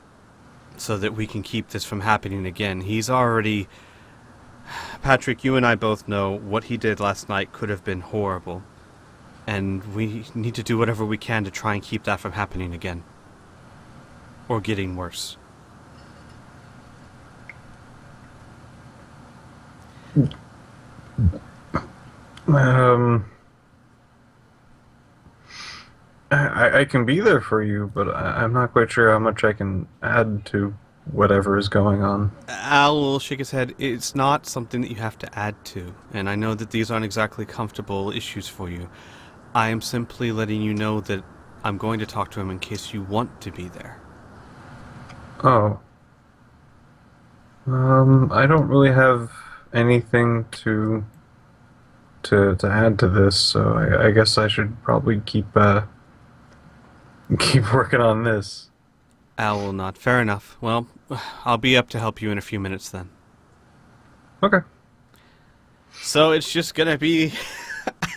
so that we can keep this from happening again. He's already... Patrick, you and I both know what he did last night could have been horrible. And we need to do whatever we can to try and keep that from happening again. Or getting worse. I can be there for you, but I'm not quite sure how much I can add to whatever is going on. Al will shake his head. It's not something that you have to add to. And I know that these aren't exactly comfortable issues for you. I am simply letting you know that I'm going to talk to him in case you want to be there. Oh. I don't really have anything to add to this, so I guess I should probably keep working on this. Al will nod. Fair enough. Well, I'll be up to help you in a few minutes then. Okay. So it's just gonna be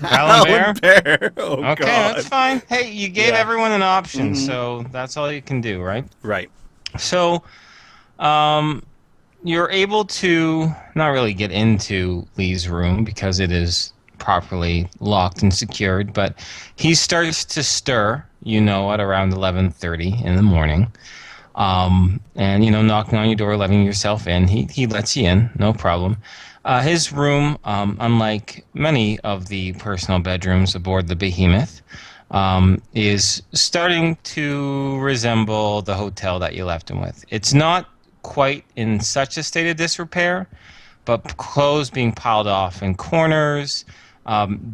Alan Bear? Oh, Okay, God. that's fine. Hey, you gave Yeah. everyone an option, Mhm. so that's all you can do, right? Right. So, you're able to not really get into Lee's room because it is properly locked and secured, but he starts to stir, at around 11:30 in the morning. And, knocking on your door, letting yourself in. He lets you in, no problem. His room, unlike many of the personal bedrooms aboard the Behemoth, is starting to resemble the hotel that you left him with. It's not quite in such a state of disrepair, but clothes being piled off in corners,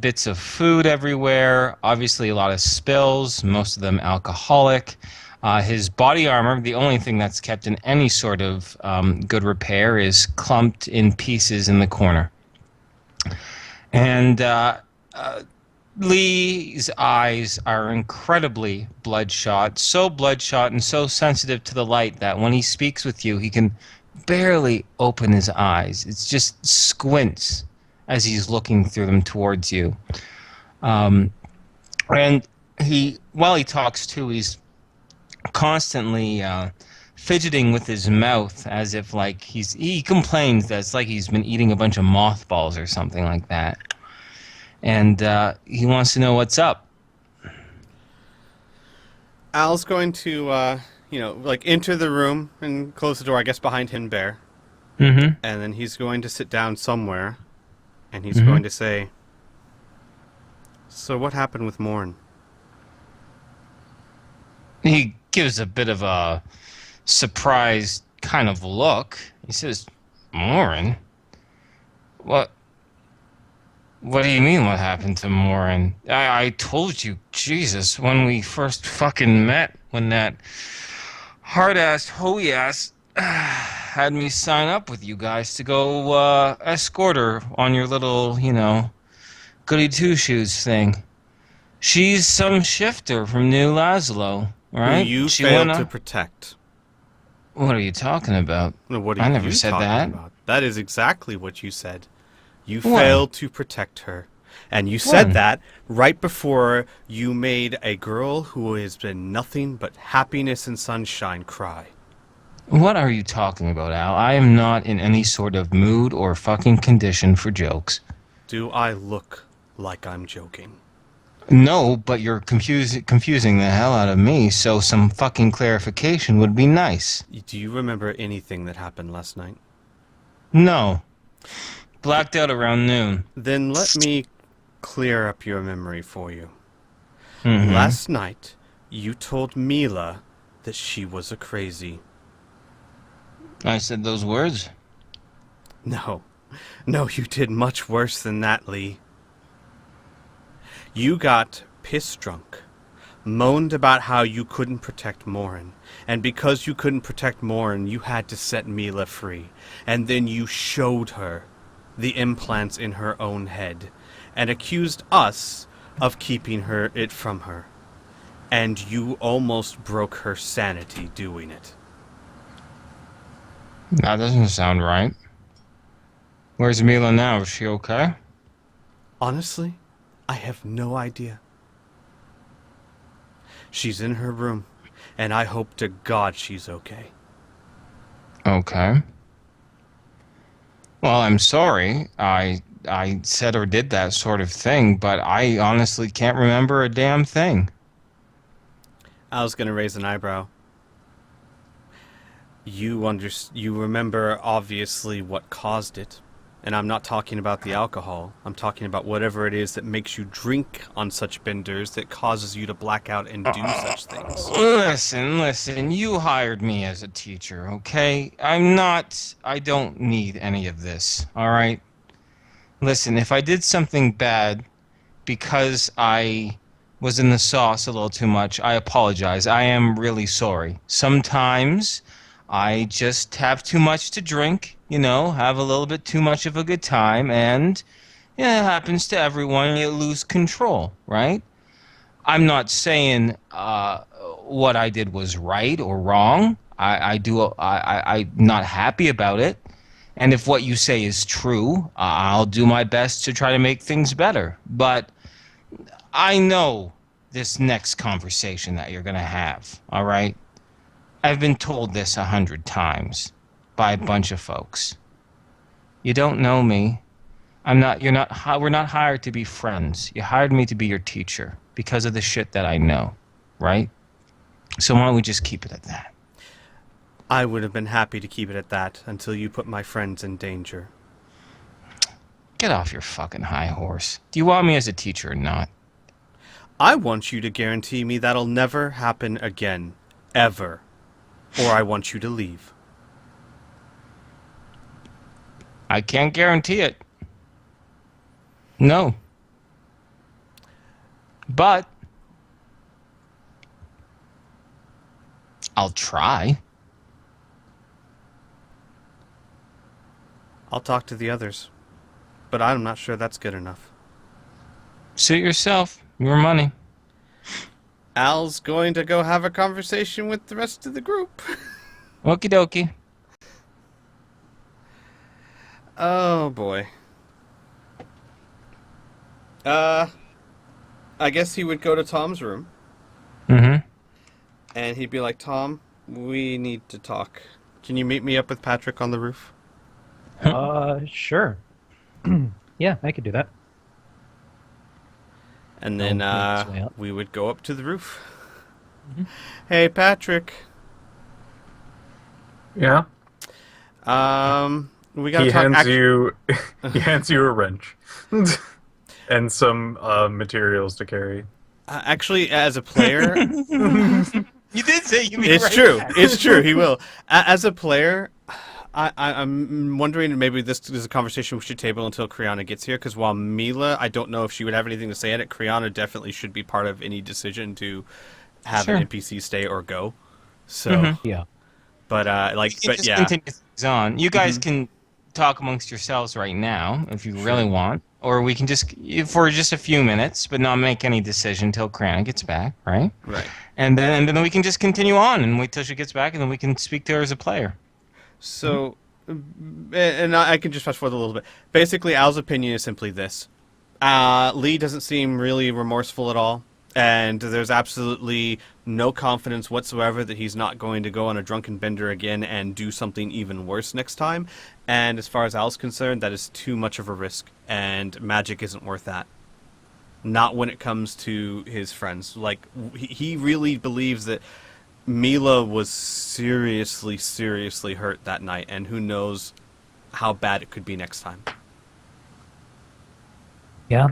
bits of food everywhere, obviously a lot of spills, most of them alcoholic. His body armor, the only thing that's kept in any sort of good repair, is clumped in pieces in the corner. And Lee's eyes are incredibly bloodshot, so bloodshot and so sensitive to the light that when he speaks with you, he can barely open his eyes. It's just squints as he's looking through them towards you. And while he talks too, he's constantly fidgeting with his mouth as if like he complains that it's like he's been eating a bunch of mothballs or something like that. And he wants to know what's up. Al's going to, enter the room and close the door, I guess, behind him, Bear. Mm-hmm. And then he's going to sit down somewhere, and he's going to say, "So what happened with Morn?" He gives a bit of a surprised kind of look. He says, "Morin? What? What do you mean what happened to Morin? I told you, Jesus, when we first fucking met, when that hard-ass, hoe-ass had me sign up with you guys to go escort her on your little, goody-two-shoes thing. She's some shifter from New Laszlo, right? Who you She failed went to on- protect. What are you talking about? No, what I are never you said talking that. about? That is exactly what you said. You What? failed to protect her. And you said When? that right before you made a girl who has been nothing but happiness and sunshine cry. What are you talking about, Al? I am not in any sort of mood or fucking condition for jokes. Do I look like I'm joking? No, but you're confusing the hell out of me, so some fucking clarification would be nice. Do you remember anything that happened last night? No. Blacked out around noon. Then let me clear up your memory for you. Mhm. Last night, you told Mila that she was a crazy. I said those words? No, you did much worse than that, Lee. You got piss drunk, moaned about how you couldn't protect Morin, and because you couldn't protect Morin, you had to set Mila free, and then you showed her the implants in her own head, and accused us of keeping it from her, and you almost broke her sanity doing it. That doesn't sound right. Where's Mila now? Is she okay? Honestly, I have no idea. She's in her room, and I hope to God she's okay. Okay. Well, I'm sorry. I said or did that sort of thing, but I honestly can't remember a damn thing. Al's gonna raise an eyebrow. You remember obviously what caused it. And I'm not talking about the alcohol. I'm talking about whatever it is that makes you drink on such benders that causes you to black out and do such things. Listen, you hired me as a teacher, okay? I don't need any of this, all right? Listen, if I did something bad because I was in the sauce a little too much, I apologize. I am really sorry. Sometimes I just have too much to drink, have a little bit too much of a good time, and yeah, it happens to everyone. You lose control, right? I'm not saying what I did was right or wrong. I'm not happy about it. And if what you say is true, I'll do my best to try to make things better. But I know this next conversation that you're going to have, all right? I've been told this 100 times by a bunch of folks. You don't know me. We're not hired to be friends. You hired me to be your teacher because of the shit that I know, right? So why don't we just keep it at that? I would have been happy to keep it at that until you put my friends in danger. Get off your fucking high horse. Do you want me as a teacher or not? I want you to guarantee me that'll never happen again. Ever. Or I want you to leave. I can't guarantee it. No. But I'll try. I'll talk to the others. But I'm not sure that's good enough. Suit yourself. Your money. Al's going to go have a conversation with the rest of the group. Okie dokie. Oh, boy. I guess he would go to Tom's room. Mm-hmm. And he'd be like, Tom, we need to talk. Can you meet me up with Patrick on the roof? Sure. Yeah, I could do that. And then I'll make this way up. we would go up to the roof. Mm-hmm. Hey, Patrick. Yeah. We gotta He talk. he hands you a wrench and some materials to carry. Actually, as a player, You did say you mean it's right. true. It's true. He will. As a player, I'm wondering maybe this is a conversation we should table until Kriana gets here. Because while Mila, I don't know if she would have anything to say at it. Kriana definitely should be part of any decision to have Sure. an NPC stay or go. So, Yeah. but We can just yeah. continue things on. You guys can talk amongst yourselves right now if you really want. Or we can just, for just a few minutes, but not make any decision till Krana gets back, right? Right. And then we can just continue on and wait till she gets back, and then we can speak to her as a player. So, and I can just fast forward a little bit. Basically, Al's opinion is simply this. Lee doesn't seem really remorseful at all, and there's absolutely no confidence whatsoever that he's not going to go on a drunken bender again and do something even worse next time. And as far as Al's concerned, that is too much of a risk, and magic isn't worth that. Not when it comes to his friends. Like, he really believes that Mila was seriously, seriously hurt that night, and who knows how bad it could be next time. Yeah.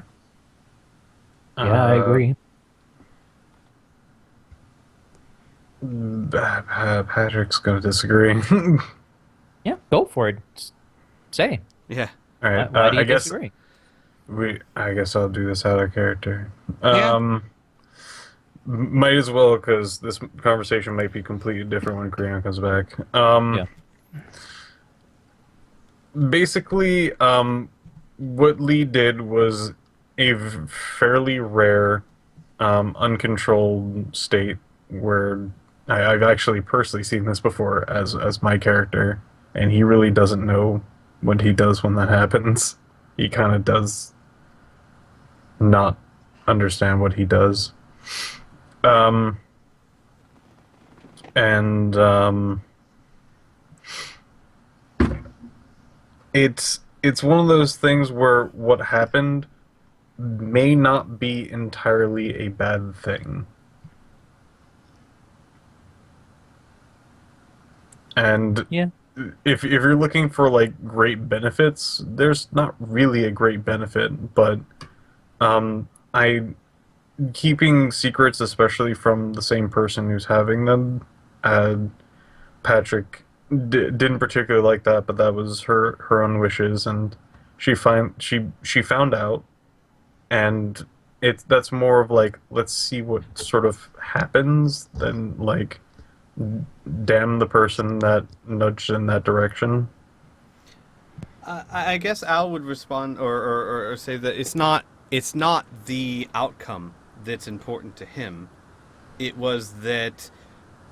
Yeah, I agree. Patrick's gonna disagree. Yeah, go for it. Say. Yeah. All right. Why do you I guess disagree? I guess I'll do this out of character. Yeah. Might as well, because this conversation might be completely different when Kriana comes back. Yeah. Basically, what Lee did was a fairly rare, uncontrolled state where I've actually personally seen this before as my character, and he really doesn't know what he does when that happens. He kind of does not understand what he does. And it's one of those things where what happened may not be entirely a bad thing. And Yeah. if you're looking for like great benefits, there's not really a great benefit, but I keeping secrets, especially from the same person who's having them, uh, Patrick didn't particularly like that, but that was her own wishes, and she found out, and that's more of like, let's see what sort of happens than like damn the person that nudged in that direction. I guess Al would respond or say that it's not the outcome that's important to him. It was that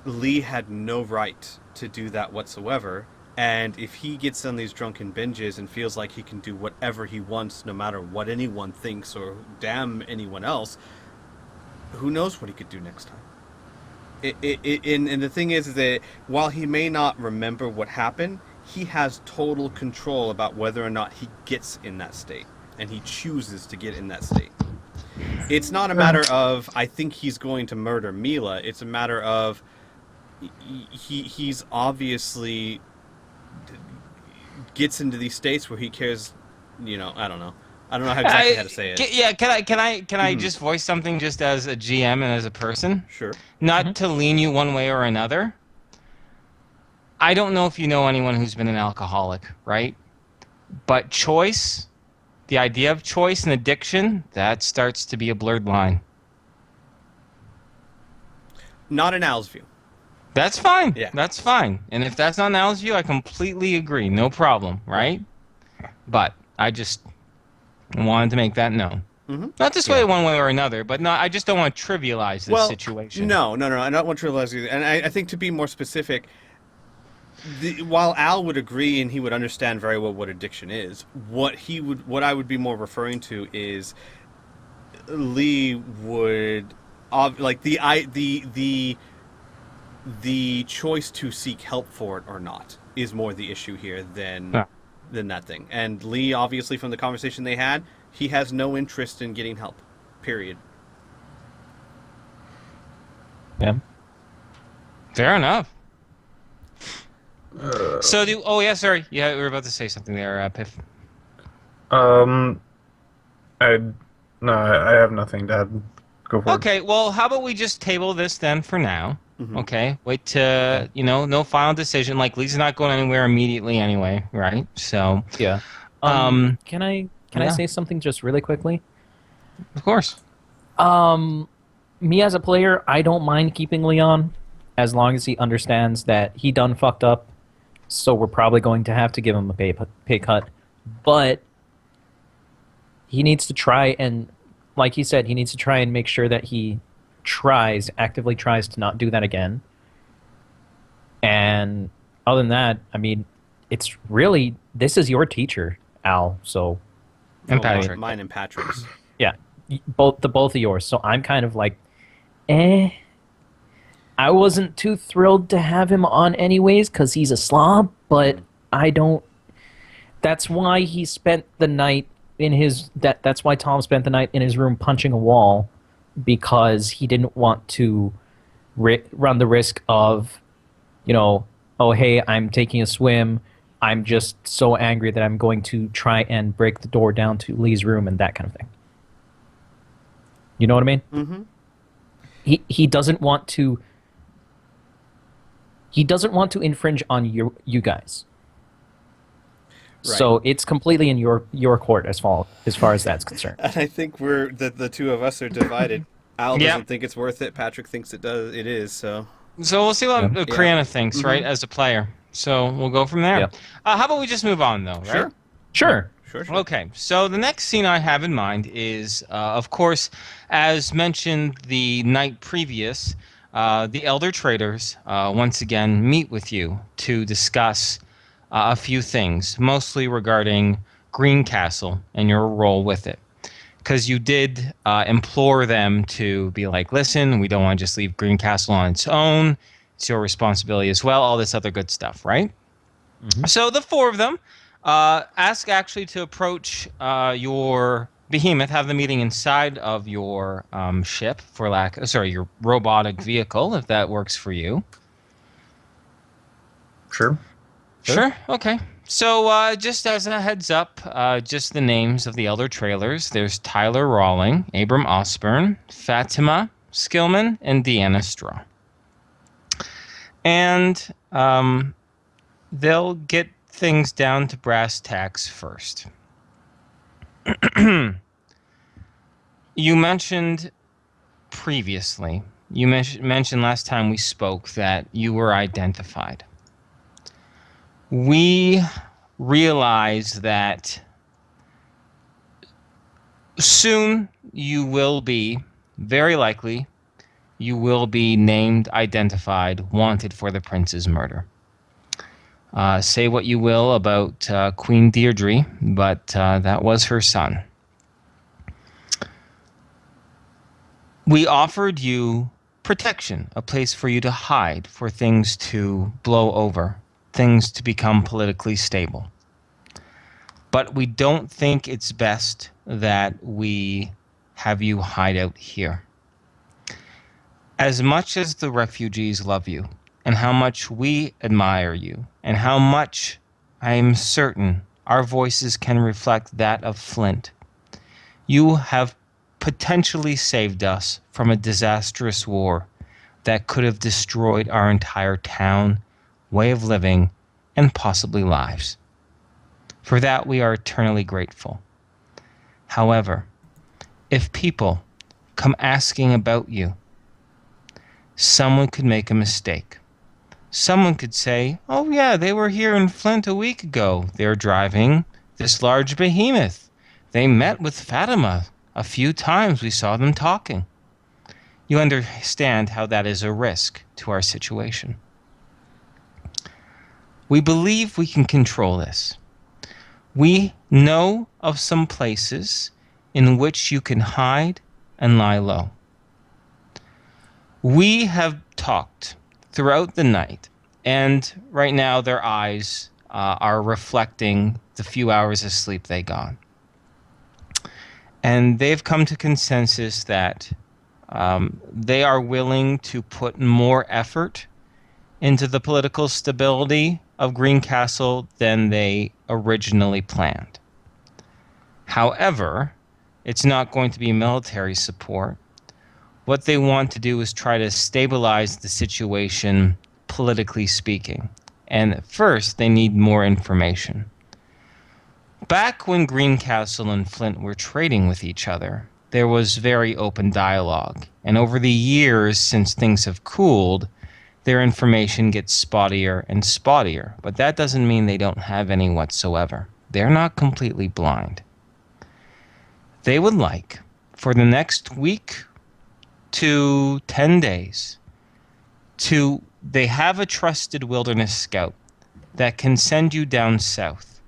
Lee had no right to do that whatsoever. And if he gets on these drunken binges and feels like he can do whatever he wants, no matter what anyone thinks or damn anyone else, who knows what he could do next time? And the thing is that while he may not remember what happened, he has total control about whether or not he gets in that state, and he chooses to get in that state. It's not a matter of I think he's going to murder Mila. It's a matter of he's obviously gets into these states where he cares. I don't know. I don't know exactly how to say it. Yeah, can I just voice something just as a GM and as a person? Sure. Not to lean you one way or another. I don't know if you know anyone who's been an alcoholic, right? But choice, the idea of choice and addiction, that starts to be a blurred line. Not in Al's view. That's fine. Yeah. That's fine. And if that's not Al's view, I completely agree. No problem, right? But I just wanted to make that known. Mm-hmm. Not to sway one way or another, but no, I just don't want to trivialize this situation. No. I don't want to trivialize either. And I think to be more specific, while Al would agree and he would understand very well what addiction is, what I would be more referring to is Lee would like the choice to seek help for it or not is more the issue here than that thing. And Lee, obviously, from the conversation they had, he has no interest in getting help. Period. Yeah. Fair enough. Sorry. Yeah, we were about to say something there, Piff. I have nothing to add. Go for it. Okay, well, how about we just table this then for now? Mm-hmm. Okay, wait to, no final decision. Like, Lee's not going anywhere immediately anyway, right? So, Yeah. Can I say something just really quickly? of course. Me as a player, I don't mind keeping Leon as long as he understands that he done fucked up. So we're probably going to have to give him a pay cut, but he needs to try and, like he said, he needs to try and make sure that he actively tries to not do that again. And other than that, I mean, it's really, this is your teacher, Al. So, And Patrick. Mine and Patrick's. yeah, both of yours. So I'm kind of like, I wasn't too thrilled to have him on anyways because he's a slob, but I don't. That's why he spent the night in his. That's why Tom spent the night in his room punching a wall, because he didn't want to run the risk of, oh hey, I'm taking a swim. I'm just so angry that I'm going to try and break the door down to Lee's room and that kind of thing. You know what I mean? Mm-hmm. He doesn't want to. He doesn't want to infringe on you guys. Right. So it's completely in your court as far as that's concerned. And I think the two of us are divided. Al doesn't think it's worth it. Patrick thinks it is. So we'll see what Kriana thinks, Mm-hmm. right, as a player. So we'll go from there. Yep. How about we just move on, though, right? Sure. Okay, so the next scene I have in mind is, of course, as mentioned the night previous, the Elder Traders once again meet with you to discuss a few things, mostly regarding Greencastle and your role with it. Because you did implore them to be like, listen, we don't want to just leave Greencastle on its own. It's your responsibility as well. All this other good stuff, right? Mhm. So the four of them ask actually to approach your behemoth, have the meeting inside of your ship, your robotic vehicle, if that works for you. Sure. Sure. Okay. So just as a heads up, just the names of the elder trailers. There's Tyler Rawling, Abram Osborne, Fatima Skillman, and Deanna Straw. And they'll get things down to brass tacks first. You mentioned previously, mentioned last time we spoke that you were identified. We realize that soon you will be, very likely, you will be named, identified, wanted for the prince's murder. Say what you will about Queen Deirdre, but that was her son. We offered you protection, a place for you to hide, for things to blow over, things to become politically stable. But we don't think it's best that we have you hide out here. As much as the refugees love you, and how much we admire you, and how much I am certain our voices can reflect that of Flint, you have potentially saved us from a disastrous war that could have destroyed our entire town, way of living, and possibly lives. For that, we are eternally grateful. However, if people come asking about you, someone could make a mistake. Someone could say, oh yeah, they were here in Flint a week ago. They're driving this large behemoth. They met with Fatima a few times. We saw them talking. You understand how that is a risk to our situation. We believe we can control this. We know of some places in which you can hide and lie low. We have talked throughout the night, and right now their eyes are reflecting the few hours of sleep they got. And they've come to consensus that they are willing to put more effort into the political stability of Greencastle than they originally planned. However, it's not going to be military support. What they want to do is try to stabilize the situation, politically speaking. And first, they need more information. Back when Greencastle and Flint were trading with each other, there was very open dialogue. And over the years, since things have cooled, their information gets spottier and spottier. But that doesn't mean they don't have any whatsoever. They're not completely blind. They would like, for the next week to 10 days, they have a trusted wilderness scout that can send you down south.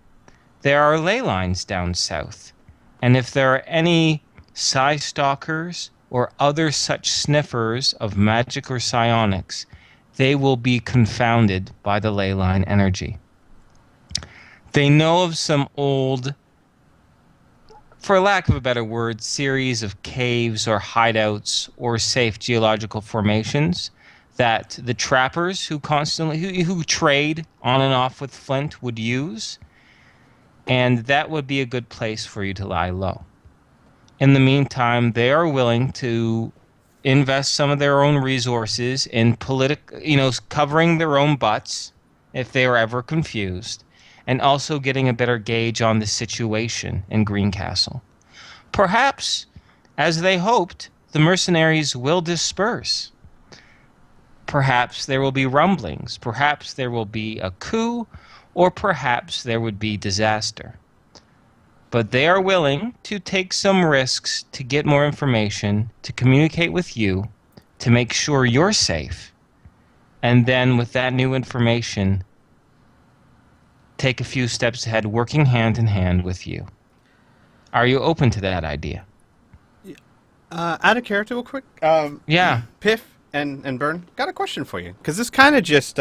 There are ley lines down south, and if there are any psi stalkers or other such sniffers of magic or psionics, they will be confounded by the ley line energy. They know of some old, for lack of a better word, series of caves or hideouts or safe geological formations that the trappers who trade on and off with Flint would use, and that would be a good place for you to lie low. In the meantime, they are willing to invest some of their own resources in covering their own butts if they are ever confused, and also getting a better gauge on the situation in Greencastle. Perhaps, as they hoped, the mercenaries will disperse. Perhaps there will be rumblings. Perhaps there will be a coup, or perhaps there would be disaster. But they are willing to take some risks to get more information, to communicate with you, to make sure you're safe, and then with that new information, take a few steps ahead, working hand in hand with you. Are you open to that idea? Out of character real quick. Yeah. Piff and Bern, got a question for you, because this kind of just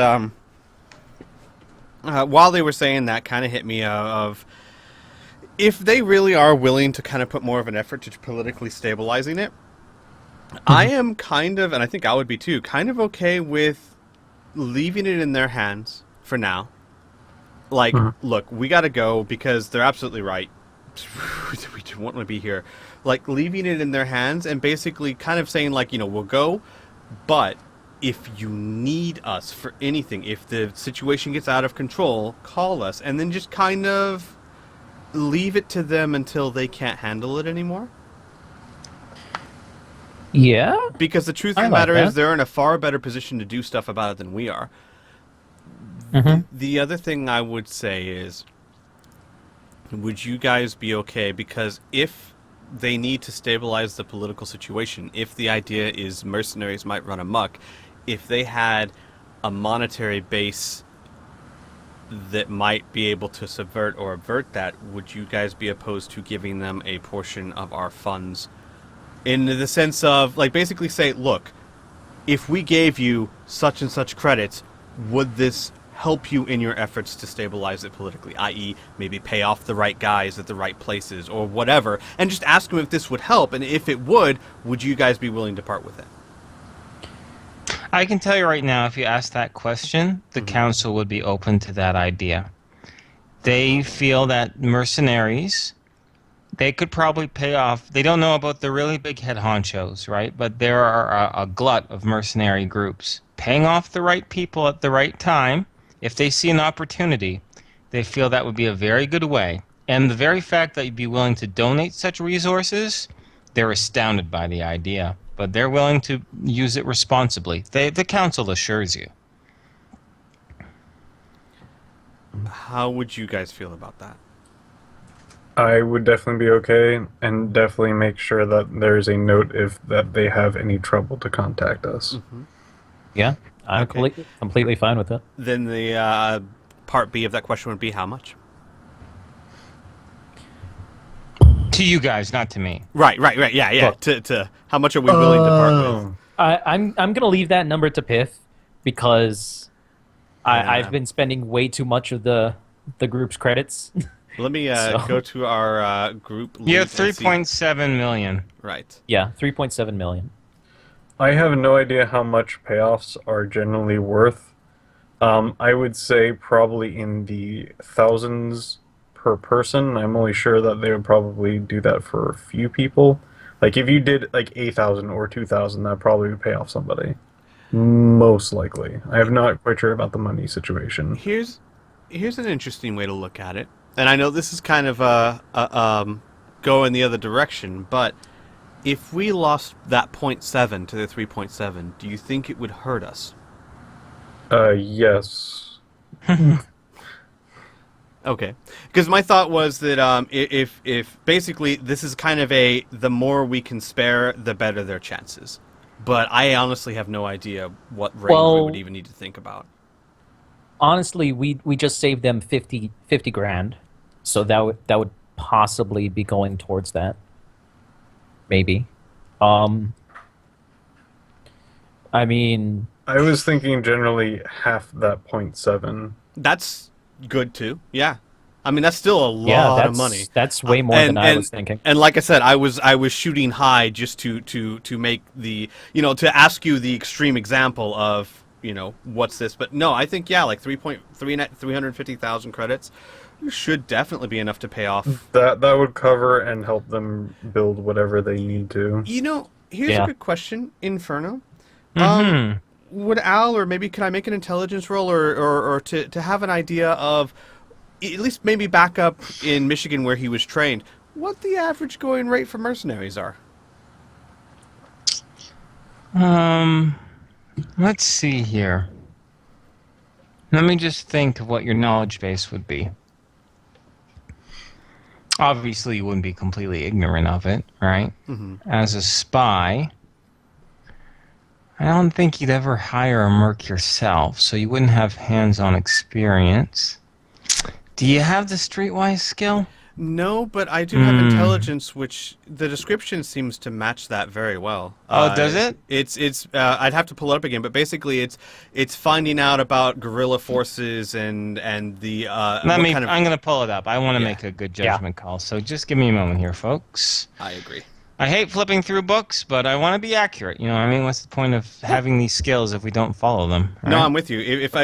while they were saying that, kind of hit me of if they really are willing to kind of put more of an effort to politically stabilizing it. I am kind of, and I think I would be too, kind of okay with leaving it in their hands for now. Like, look, we got to go because they're absolutely right. We don't want to be here. Like, leaving it in their hands and basically kind of saying, like, we'll go, but if you need us for anything, if the situation gets out of control, call us. And then just kind of leave it to them until they can't handle it anymore. Yeah. Because the truth of I the like matter that. is they're in a far better position to do stuff about it than we are. The other thing I would say is, would you guys be okay? Because if they need to stabilize the political situation, if the idea is mercenaries might run amok, if they had a monetary base that might be able to subvert or avert that, would you guys be opposed to giving them a portion of our funds? In the sense of, like, basically say, look, if we gave you such and such credits, would this help you in your efforts to stabilize it politically, i.e. maybe pay off the right guys at the right places or whatever, and just ask them if this would help, and if it would you guys be willing to part with it? I can tell you right now, if you ask that question, the council would be open to that idea. They feel that mercenaries, they could probably pay off. They don't know about the really big head honchos, right? But there are a glut of mercenary groups. Paying off the right people at the right time, if they see an opportunity, they feel that would be a very good way. And the very fact that you'd be willing to donate such resources, they're astounded by the idea. But they're willing to use it responsibly. The council assures you. How would you guys feel about that? I would definitely be okay, and definitely make sure that there's a note if that they have any trouble to contact us. Yeah. I'm Okay. completely fine with it. Then the part B of that question would be how much? To you guys, not to me. Right, yeah. Well- To how much are we willing to part with? I'm gonna leave that number to Piff because Yeah. I've been spending way too much of the group's credits. Let me So- go to our group. You lead have and see- 3.7 million. Right. Yeah, 3.7 million. I have no idea how much payoffs are generally worth. I would say probably in the thousands per person. I'm only sure that they would probably do that for a few people. Like if you did like 8,000 or 2,000, that probably would pay off somebody. Most likely. I'm not quite sure about the money situation. Here's an interesting way to look at it, and I know this is kind of go in the other direction, but if we lost that 0.7 to the 3.7, do you think it would hurt us? Yes. Okay, because my thought was that if basically this is kind of the more we can spare, the better their chances. But I honestly have no idea what range we Well- would even need to think about. Honestly, we just saved them 50 grand, so that would possibly be going towards that. Maybe. I mean, I was thinking generally half that 0.7. That's good too. Yeah, I mean that's still a yeah, lot that's of money. that's way more than I was thinking. And like I said, I was shooting high just to make the to ask you the extreme example of what's this. But no, I think like 350,000 credits should definitely be enough to pay off. That would cover and help them build whatever they need to. Here's Yeah. a good question, Inferno. Mhm. Would Al, or maybe could I make an intelligence roll or to have an idea of at least maybe back up in Michigan where he was trained, what the average going rate for mercenaries are? Let's see here. Let me just think of what your knowledge base would be. Obviously, you wouldn't be completely ignorant of it, right? As a spy, I don't think you'd ever hire a merc yourself, so you wouldn't have hands-on experience. Do you have the streetwise skill? No, but I do have intelligence, which the description seems to match that very well. Oh, does it? It's. I'd have to pull it up again, but basically, it's finding out about guerrilla forces and the Let what me. kind of. I'm gonna pull it up. I want to Yeah. make a good judgment call. So just give me a moment here, folks. I agree. I hate flipping through books, but I want to be accurate. You know what I mean? What's the point of having these skills if we don't follow them? No, right? I'm with you. If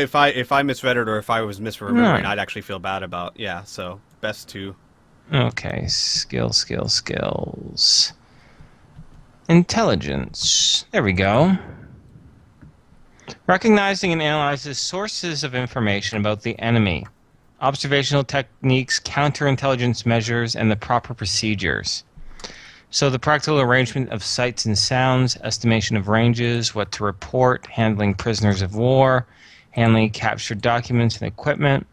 I misread it or if I was misremembering, No. I'd actually feel bad about. Yeah, so best to. Okay, skills. Intelligence. There we go. Recognizing and analyzes sources of information about the enemy. Observational techniques, counterintelligence measures, and the proper procedures. So the practical arrangement of sights and sounds, estimation of ranges, what to report, handling prisoners of war, handling captured documents and equipment.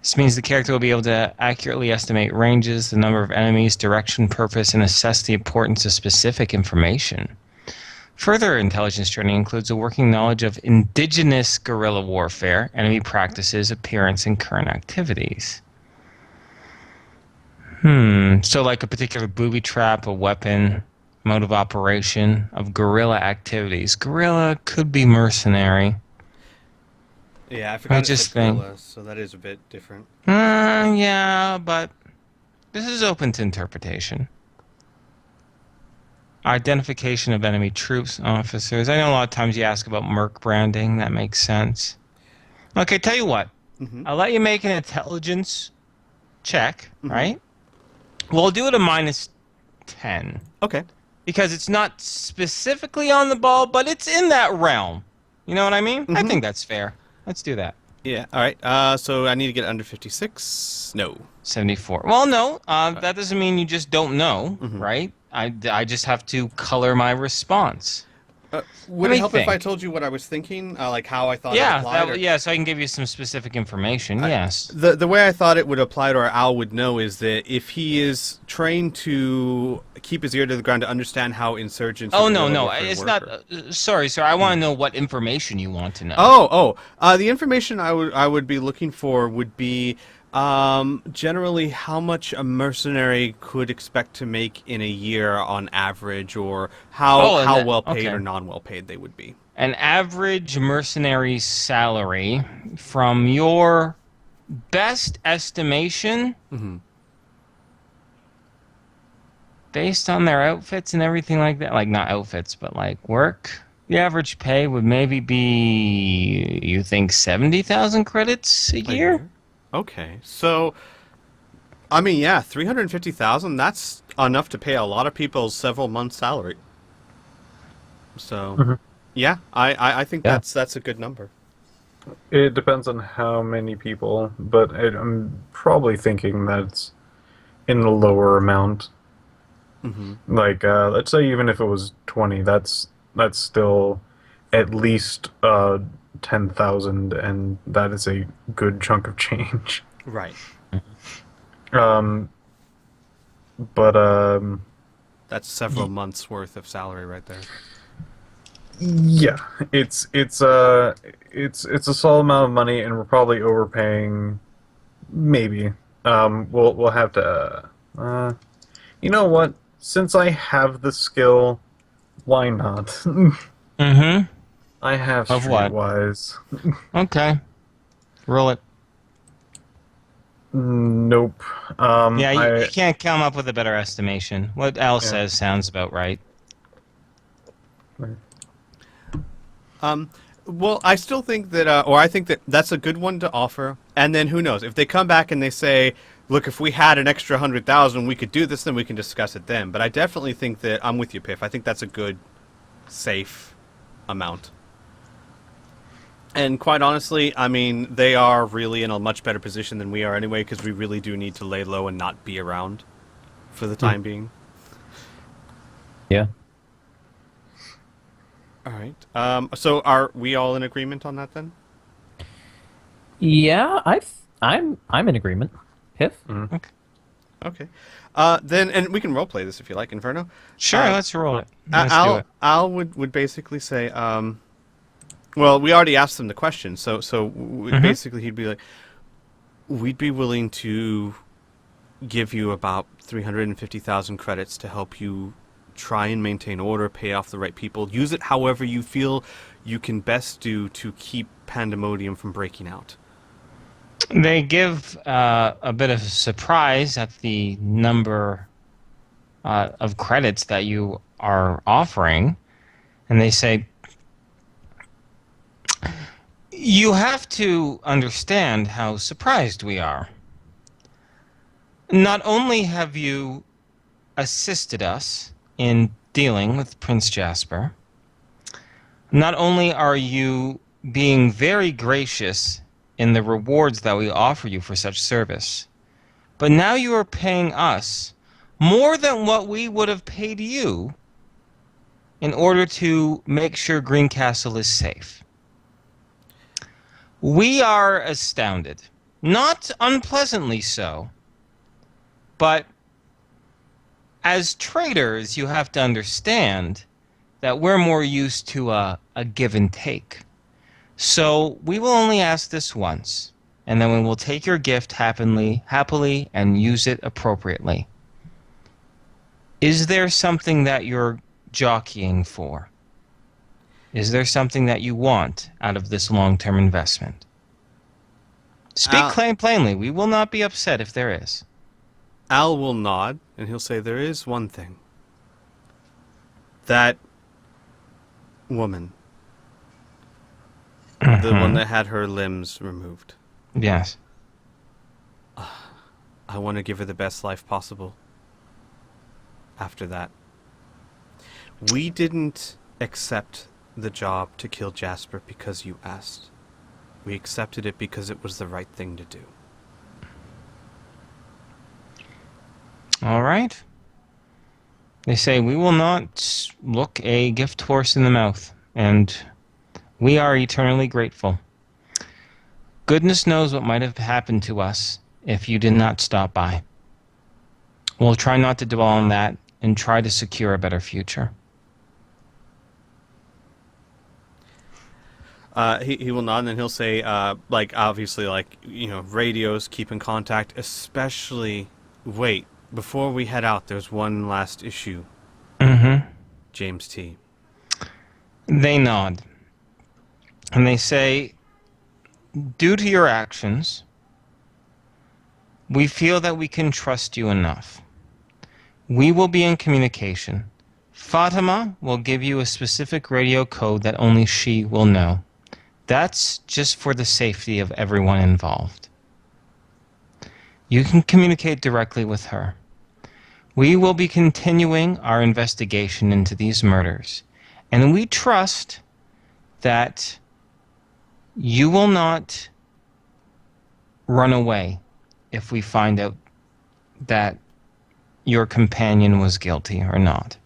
This means the character will be able to accurately estimate ranges, the number of enemies, direction, purpose, and assess the importance of specific information. Further intelligence training includes a working knowledge of indigenous guerrilla warfare, enemy practices, appearance, and current activities. So like a particular booby trap, a weapon, mode of operation, of guerrilla activities. Guerrilla could be mercenary. Yeah, I forgot I it just said think- gorilla, so that is a bit different. Yeah, but this is open to interpretation. Identification of enemy troops, officers. I know a lot of times you ask about merc branding. That makes sense. Okay, tell you what. I'll let you make an intelligence check, right? We'll do it a -10. Okay. Because it's not specifically on the ball, but it's in that realm. You know what I mean? I think that's fair. Let's do that. Yeah. All right. So I need to get under 56. No. 74. Well, no, that doesn't mean you just don't know, right? I just have to color my response. Would me it help if I think. told you what I was thinking, like how I thought it Yeah, applied? yeah, so I can give you some specific information. Yes. The way I thought it would apply to our Al would know is that if he is trained to keep his ear to the ground to understand how insurgents. Oh or no, guerrilla no, warfare it's work, not. or- Sorry, sir. I want to know what information you want to know. The information I would be looking for would be generally how much a mercenary could expect to make in a year on average, or how well paid okay. or non well paid they would be. An average mercenary salary from your best estimation, based on their outfits and everything like that, like not outfits, but like work, the average pay would maybe be, you think, 70,000 credits a year? Okay, so I mean, yeah, 350,000. That's enough to pay a lot of people's several months' salary. So, yeah, I think Yeah. that's a good number. It depends on how many people, but I'm probably thinking that it's in the lower amount. Like, let's say even if it was 20, that's still at least 10,000, and that is a good chunk of change. Right. But That's several months worth of salary right there. yeah, it's a solid amount of money, and we're probably overpaying. Maybe. We'll have to. You know what? Since I have the skill, why not? Mm-hmm. I have Of what? Streetwise. Okay. Roll it. Nope. Yeah, you I, can't come up with a better estimation. What Al says sounds about right. Well, I still think that, or I think that that's a good one to offer. And then who knows? If they come back and they say, look, if we had an extra 100,000, we could do this, then we can discuss it then. But I definitely think that, I'm with you, Piff. I think that's a good, safe amount. And quite honestly, I mean, they are really in a much better position than we are anyway, because we really do need to lay low and not be around for the time being. Yeah. All right. So are we all in agreement on that then? Yeah, I'm in agreement. Piff? Okay. Then, and we can roleplay this if you like, Inferno. Sure, let's roll it. Let's do it. Al would basically say, well, we already asked him the question, so basically he'd be like, we'd be willing to give you about 350,000 credits to help you try and maintain order, pay off the right people. Use it however you feel you can best do to keep Pandemonium from breaking out. They give a bit of surprise at the number of credits that you are offering, and they say, you have to understand how surprised we are. Not only have you assisted us in dealing with Prince Jasper, not only are you being very gracious in the rewards that we offer you for such service, but now you are paying us more than what we would have paid you in order to make sure Greencastle is safe. We are astounded, not unpleasantly so, but as traders, you have to understand that we're more used to a give and take. So we will only ask this once, and then we will take your gift happily and use it appropriately. Is there something that you're jockeying for? Is there something that you want out of this long-term investment? Speak plainly. We will not be upset if there is. Al will nod, and he'll say, there is one thing. That woman. The one that had her limbs removed. Yes. I want to give her the best life possible. After that. We didn't accept the job to kill Jasper because you asked. We accepted it because it was the right thing to do. All right. They say we will not look a gift horse in the mouth, and we are eternally grateful. Goodness knows what might have happened to us if you did not stop by. We'll try not to dwell on that and try to secure a better future. He will nod, and he'll say, obviously, radios, keep in contact, especially, wait, before we head out, there's one last issue. Mm-hmm. James T. They nod. And they say, due to your actions, we feel that we can trust you enough. We will be in communication. Fatima will give you a specific radio code that only she will know. That's just for the safety of everyone involved. You can communicate directly with her. We will be continuing our investigation into these murders, and we trust that you will not run away if we find out that your companion was guilty or not.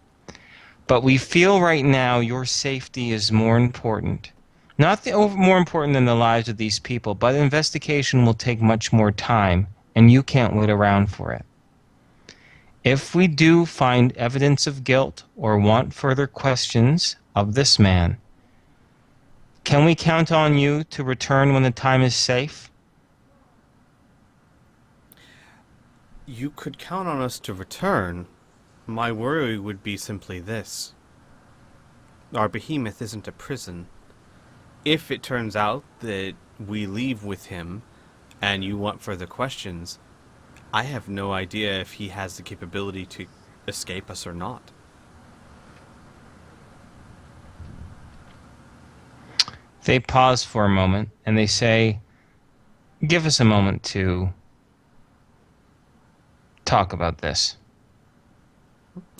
But we feel right now your safety is more important. Not more important than the lives of these people, but investigation will take much more time, and you can't wait around for it. If we do find evidence of guilt or want further questions of this man, can we count on you to return when the time is safe? You could count on us to return. My worry would be simply this. Our behemoth isn't a prison. If it turns out that we leave with him and you want further questions, I have no idea if he has the capability to escape us or not. They pause for a moment and they say, give us a moment to talk about this.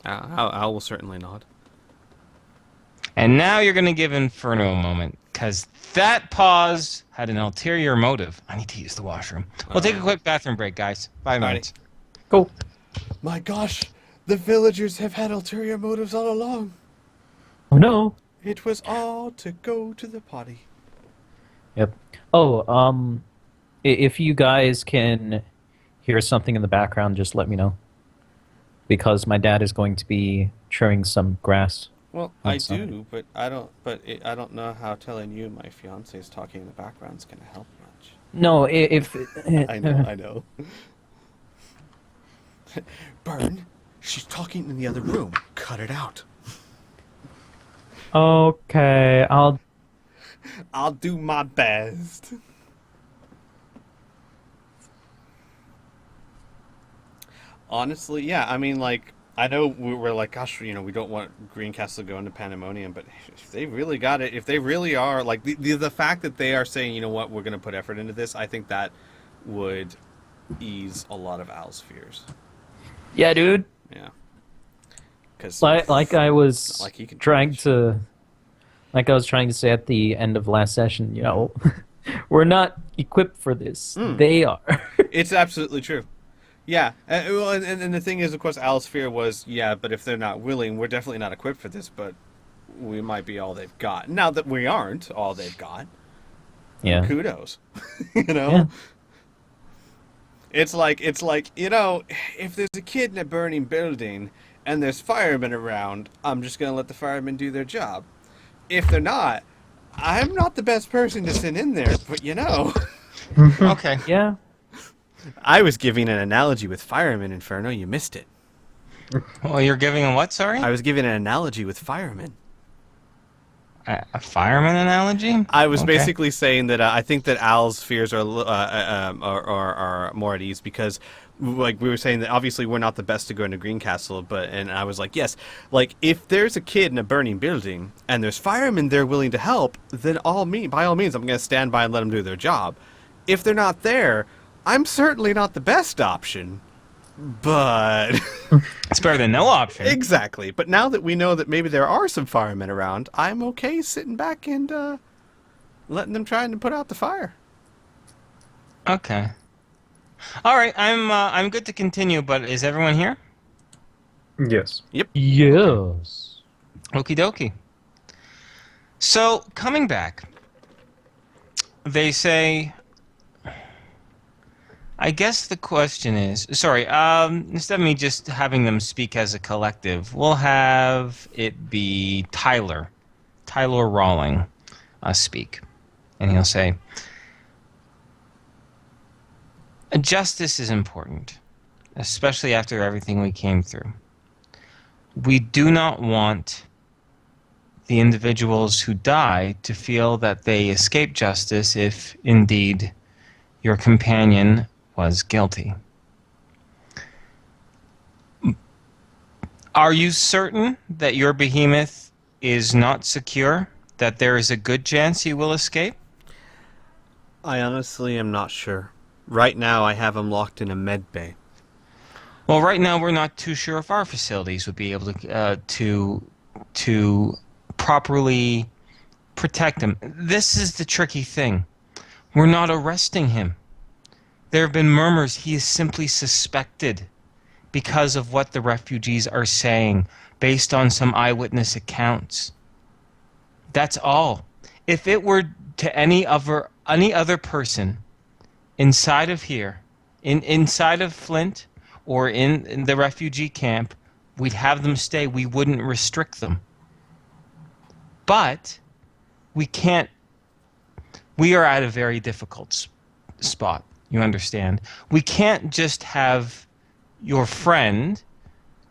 Al will certainly nod. And now you're going to give Inferno a moment, because that pause had an ulterior motive. I need to use the washroom. We'll take a quick bathroom break, guys. 5 minutes. Go. My gosh, the villagers have had ulterior motives all along. Oh no. It was all to go to the potty. Yep. Oh, if you guys can hear something in the background, just let me know. Because my dad is going to be trimming some grass. Well, outside. I do, but I don't. I don't know how telling you my fiance is talking in the background is going to help much. No, if I know. Burn, she's talking in the other room. Cut it out. Okay, I'll do my best. Honestly, yeah. I mean, like, I know we're like, gosh, we don't want Greencastle to go into pandemonium, but if they really got it, if they really are, like, the fact that they are saying, you know what, we're going to put effort into this, I think that would ease a lot of Al's fears. yeah, dude. Yeah. Because Like I was like he can trying preach. to, like I was trying to say at the end of last session, we're not equipped for this. They are. It's absolutely true. Yeah, and the thing is, of course, Al's fear was, yeah, but if they're not willing, we're definitely not equipped for this, but we might be all they've got. Now that we aren't all they've got, Yeah. kudos. Yeah. It's like, if there's a kid in a burning building and there's firemen around, I'm just going to let the firemen do their job. If they're not, I'm not the best person to send in there, but Okay. Yeah. I was giving an analogy with firemen, Inferno. You missed it. Well, you're giving a what, sorry? I was giving an analogy with firemen. A fireman analogy? I was Okay. basically saying that I think that Al's fears are more at ease because, like we were saying, that obviously we're not the best to go into Greencastle, and I was like, yes, like if there's a kid in a burning building and there's firemen there willing to help, then by all means, I'm going to stand by and let them do their job. If they're not there, I'm certainly not the best option, but It's better than no option. exactly. But now that we know that maybe there are some firemen around, I'm okay sitting back and letting them try and put out the fire. Okay. All right, I'm good to continue, but is everyone here? Yes. Yes. Okie dokie. So, coming back, they say, I guess the question is, sorry, instead of me just having them speak as a collective, we'll have it be Tyler Rawling, speak. And he'll say, justice is important, especially after everything we came through. We do not want the individuals who die to feel that they escaped justice if indeed your companion was guilty. Are you certain that your behemoth is not secure? That there is a good chance he will escape? I honestly am not sure. Right now, I have him locked in a med bay. Well, right now we're not too sure if our facilities would be able to properly protect him. This is the tricky thing. We're not arresting him. There have been murmurs he is simply suspected because of what the refugees are saying, based on some eyewitness accounts. That's all. If it were to any other person inside of here, inside of Flint, or in the refugee camp, we'd have them stay. We wouldn't restrict them. But we can't. We are at a very difficult spot. You understand? We can't just have your friend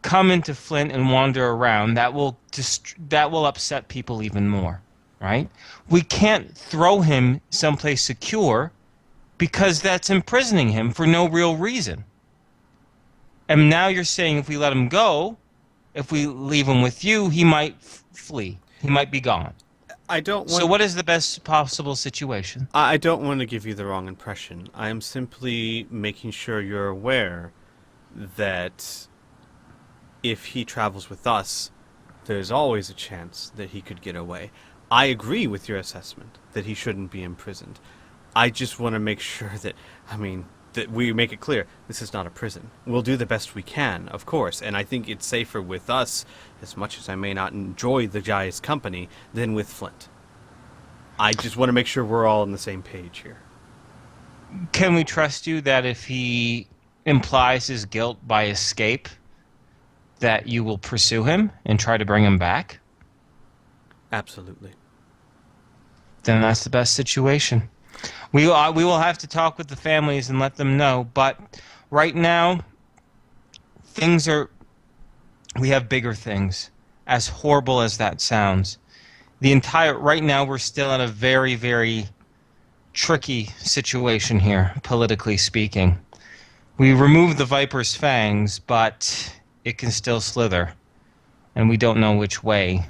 come into Flint and wander around. That will upset people even more, right? We can't throw him someplace secure because that's imprisoning him for no real reason. And now you're saying if we let him go, if we leave him with you, he might flee. He might be gone. I don't want. So what is the best possible situation? I don't want to give you the wrong impression. I am simply making sure you're aware that if he travels with us, there's always a chance that he could get away. I agree with your assessment that he shouldn't be imprisoned. I just want to make sure that, that we make it clear this is not a prison. We'll do the best we can, of course, and I think it's safer with us, as much as I may not enjoy the guy's company, than with Flint. I just want to make sure we're all on the same page here. Can we trust you that if he implies his guilt by escape, that you will pursue him and try to bring him back? Absolutely. Then that's the best situation. We will have to talk with the families and let them know, but right now, things are. We have bigger things. As horrible as that sounds, right now we're still in a very, very tricky situation here, politically speaking. We removed the Viper's fangs, but it can still slither, and we don't know which way,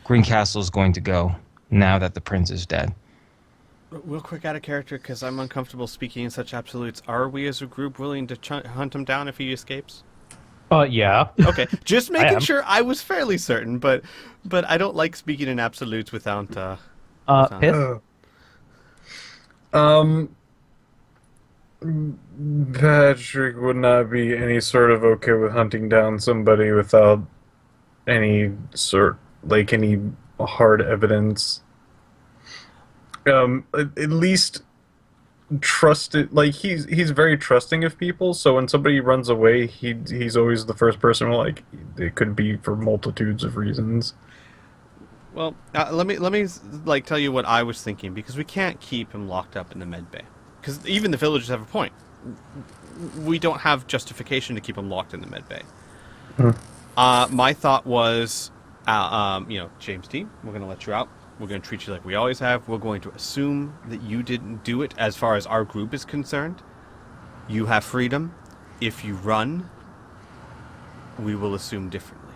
Greencastle is going to go now that the prince is dead. Real quick out of character, because I'm uncomfortable speaking in such absolutes. Are we as a group willing to hunt him down if he escapes? Yeah. Okay, just I making am. sure. I was fairly certain, but I don't like speaking in absolutes without. Pith? Um, Patrick would not be any sort of okay with hunting down somebody without any any hard evidence. At least trust it. Like he's very trusting of people. So when somebody runs away, he's always the first person. Like it could be for multitudes of reasons. Well, let me like tell you what I was thinking, because we can't keep him locked up in the med bay. Because even the villagers have a point. We don't have justification to keep him locked in the med bay. My thought was, James T, we're going to let you out. We're going to treat you like we always have. We're going to assume that you didn't do it as far as our group is concerned. You have freedom. If you run, we will assume differently.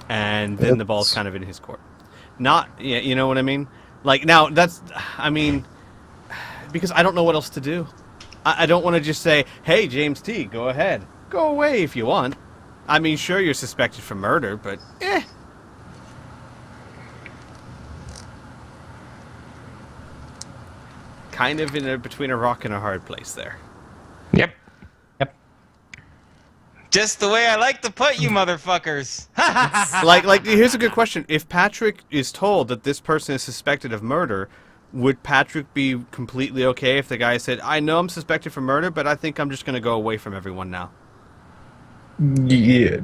And then the ball's kind of in his court. You know what I mean? Like, now, because I don't know what else to do. I don't want to just say, hey, James T, go ahead. Go away if you want. I mean, sure, you're suspected for murder, but kind of between a rock and a hard place there. Yep. Yep. Just the way I like to put you, motherfuckers. like, here's a good question. If Patrick is told that this person is suspected of murder, would Patrick be completely okay if the guy said, I know I'm suspected for murder, but I think I'm just going to go away from everyone now? Yeah.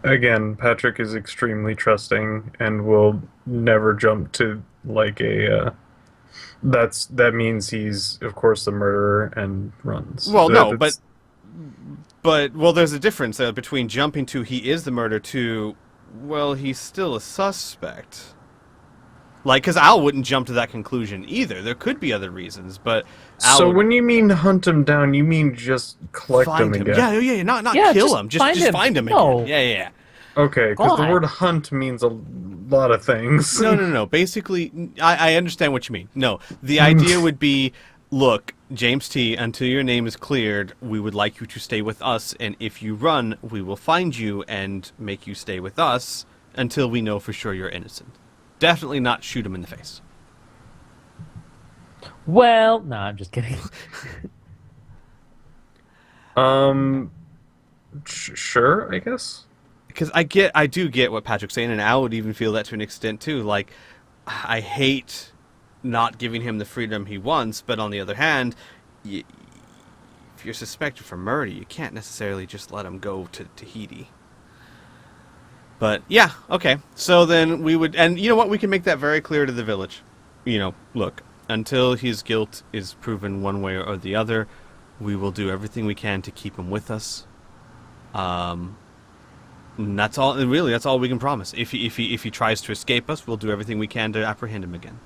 Again, Patrick is extremely trusting and will never jump to like a. That means he's, of course, the murderer and runs. Well, no, but there's a difference between jumping to he is the murderer to, well, he's still a suspect. Like, because Al wouldn't jump to that conclusion either. There could be other reasons, but Al So when you mean hunt him down, you mean just collect find him him. again? Yeah, not Yeah, kill just him. Just find him. find him No. again. Yeah. Okay, because the God. word hunt means a lot of things. No. Basically, I understand what you mean. No, the idea would be, look, James T, until your name is cleared, we would like you to stay with us, and if you run, we will find you and make you stay with us until we know for sure you're innocent. Definitely not shoot him in the face. Well, no, I'm just kidding. Sure, I guess. Because I do get what Patrick's saying, and Al would even feel that to an extent too. Like, I hate not giving him the freedom he wants, but on the other hand, if you're suspected for murder, you can't necessarily just let him go to Tahiti. But yeah, okay. So then we would, and you know what? We can make that very clear to the village. Look, until his guilt is proven one way or the other, we will do everything we can to keep him with us. And that's all. Really, that's all we can promise. If he tries to escape us, we'll do everything we can to apprehend him again.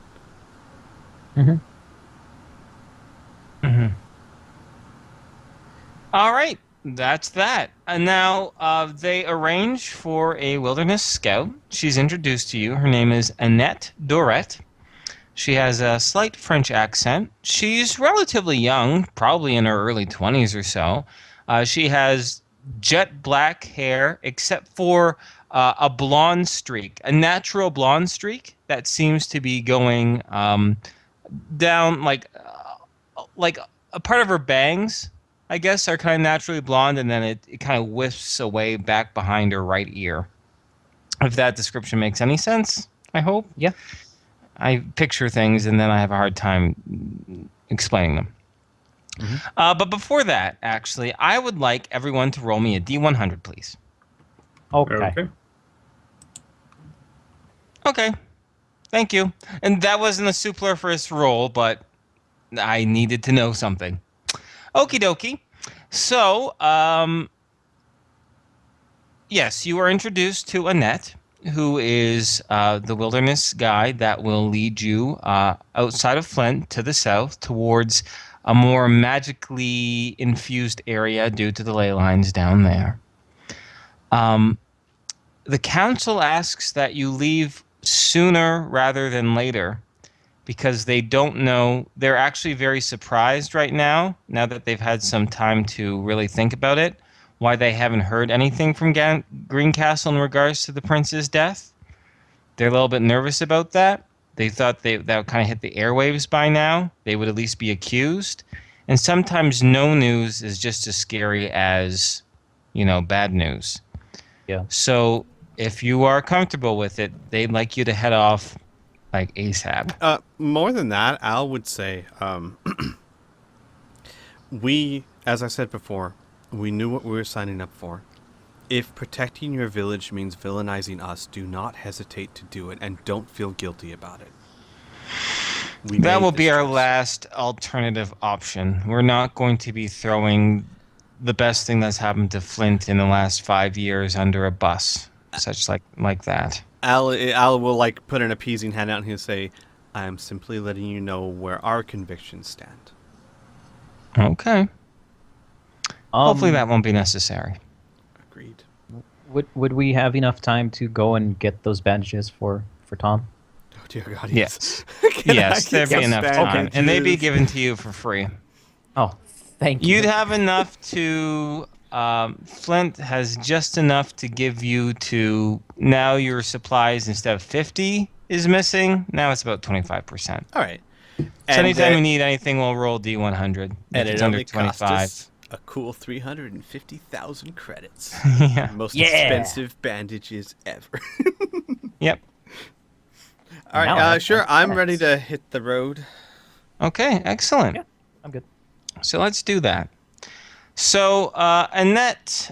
All right, that's that. And now they arrange for a wilderness scout. She's introduced to you. Her name is Annette Dorette. She has a slight French accent. She's relatively young, probably in her early 20s or so. She has jet black hair, except for a blonde streak, a natural blonde streak that seems to be going down like a part of her bangs, I guess, are kind of naturally blonde, and then it kind of wisps away back behind her right ear. If that description makes any sense, I hope. Yeah. I picture things and then I have a hard time explaining them. But before that, actually, I would like everyone to roll me a D100, please. Okay. Okay. Thank you. And that wasn't a superfluous roll, but I needed to know something. Okie dokie. So, yes, you are introduced to Annette, who is the wilderness guide that will lead you outside of Flint to the south towards a more magically infused area due to the ley lines down there. Um, the council asks that you leave sooner rather than later because they don't know. They're actually very surprised right now that they've had some time to really think about it, why they haven't heard anything from Greencastle in regards to the prince's death. They're a little bit nervous about that. They thought that would kind of hit the airwaves by now. They would at least be accused. And sometimes no news is just as scary as, bad news. Yeah. So if you are comfortable with it, they'd like you to head off like ASAP. More than that, Al would say, we, as I said before, we knew what we were signing up for. If protecting your village means villainizing us, do not hesitate to do it, and don't feel guilty about it. That will be our last alternative option. We're not going to be throwing the best thing that's happened to Flint in the last 5 years under a bus, such like that. Al will put an appeasing hand out and he'll say, I am simply letting you know where our convictions stand. Okay. Hopefully that won't be necessary. Agreed. Would we have enough time to go and get those bandages for Tom? Oh dear God, yes. Yes, there'd be enough time. And they'd be given to you for free. Oh, thank you. You'd have enough to... Flint has just enough to give you to... Now your supplies, instead of 50 is missing, now it's about 25%. All right. So anytime you need anything, we'll roll D100. And it's it under only 25. cost us a cool 350,000 credits. Yeah. Most expensive bandages ever. Yep. All right, sure. I'm ready to hit the road. Okay, excellent. Yeah, I'm good. So let's do that. So Annette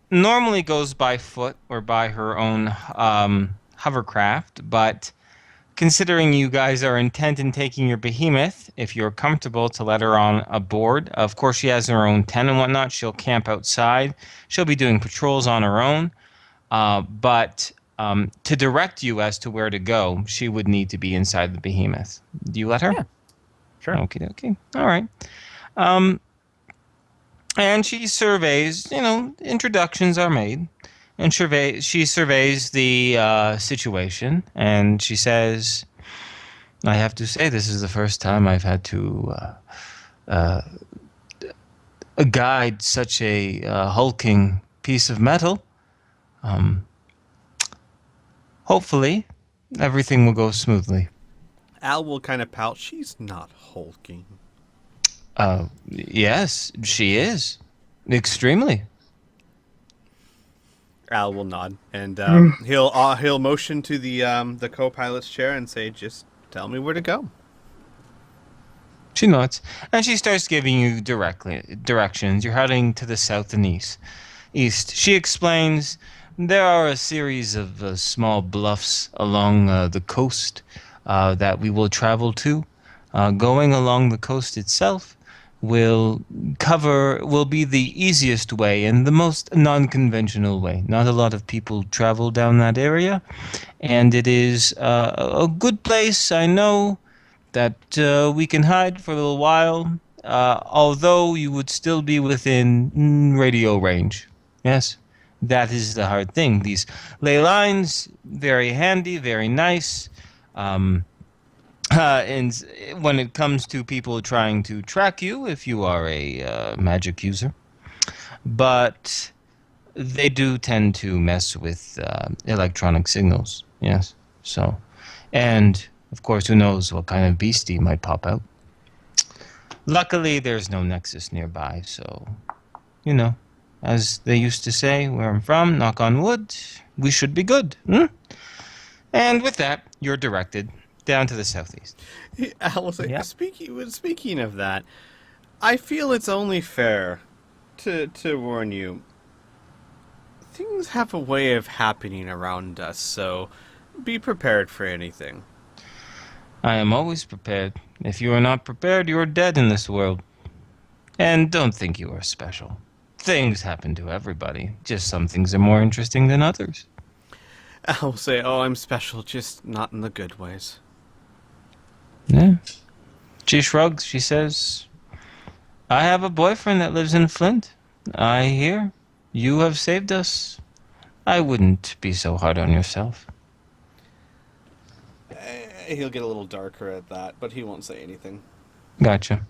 normally goes by foot or by her own hovercraft, but considering you guys are intent in taking your behemoth, if you're comfortable to let her on aboard, of course she has her own tent and whatnot. She'll camp outside. She'll be doing patrols on her own, but to direct you as to where to go, she would need to be inside the behemoth. Do you let her? Yeah. Sure. Okay. All right. And she surveys, introductions are made. And she surveys the situation, and she says, I have to say, this is the first time I've had to guide such a hulking piece of metal. Hopefully, everything will go smoothly. Al will kind of pout. She's not hulking. Yes, she is. Extremely. Al will nod, and he'll motion to the co-pilot's chair and say, "Just tell me where to go." She nods, and she starts giving you directions. You're heading to the south and east. She explains there are a series of small bluffs along the coast that we will travel to. Going along the coast itself will be the easiest way and the most non-conventional way. Not a lot of people travel down that area, and it is a good place. I know that we can hide for a little while, although you would still be within radio range. Yes, that is the hard thing. These ley lines, very handy, very nice. And when it comes to people trying to track you, if you are a magic user, but they do tend to mess with electronic signals. Yes. So, and of course, who knows what kind of beastie might pop out. Luckily, there's no nexus nearby, so, as they used to say, where I'm from, knock on wood, we should be good. And with that, you're directed down to the southeast. Al was like, Yeah. Speaking of that, I feel it's only fair to warn you. Things have a way of happening around us, so be prepared for anything. I am always prepared. If you are not prepared, you are dead in this world. And don't think you are special. Things happen to everybody. Just some things are more interesting than others. I'll say, oh, I'm special, just not in the good ways. Yeah. She shrugs. She says, I have a boyfriend that lives in Flint. I hear you have saved us. I wouldn't be so hard on yourself. He'll get a little darker at that, but he won't say anything. Gotcha.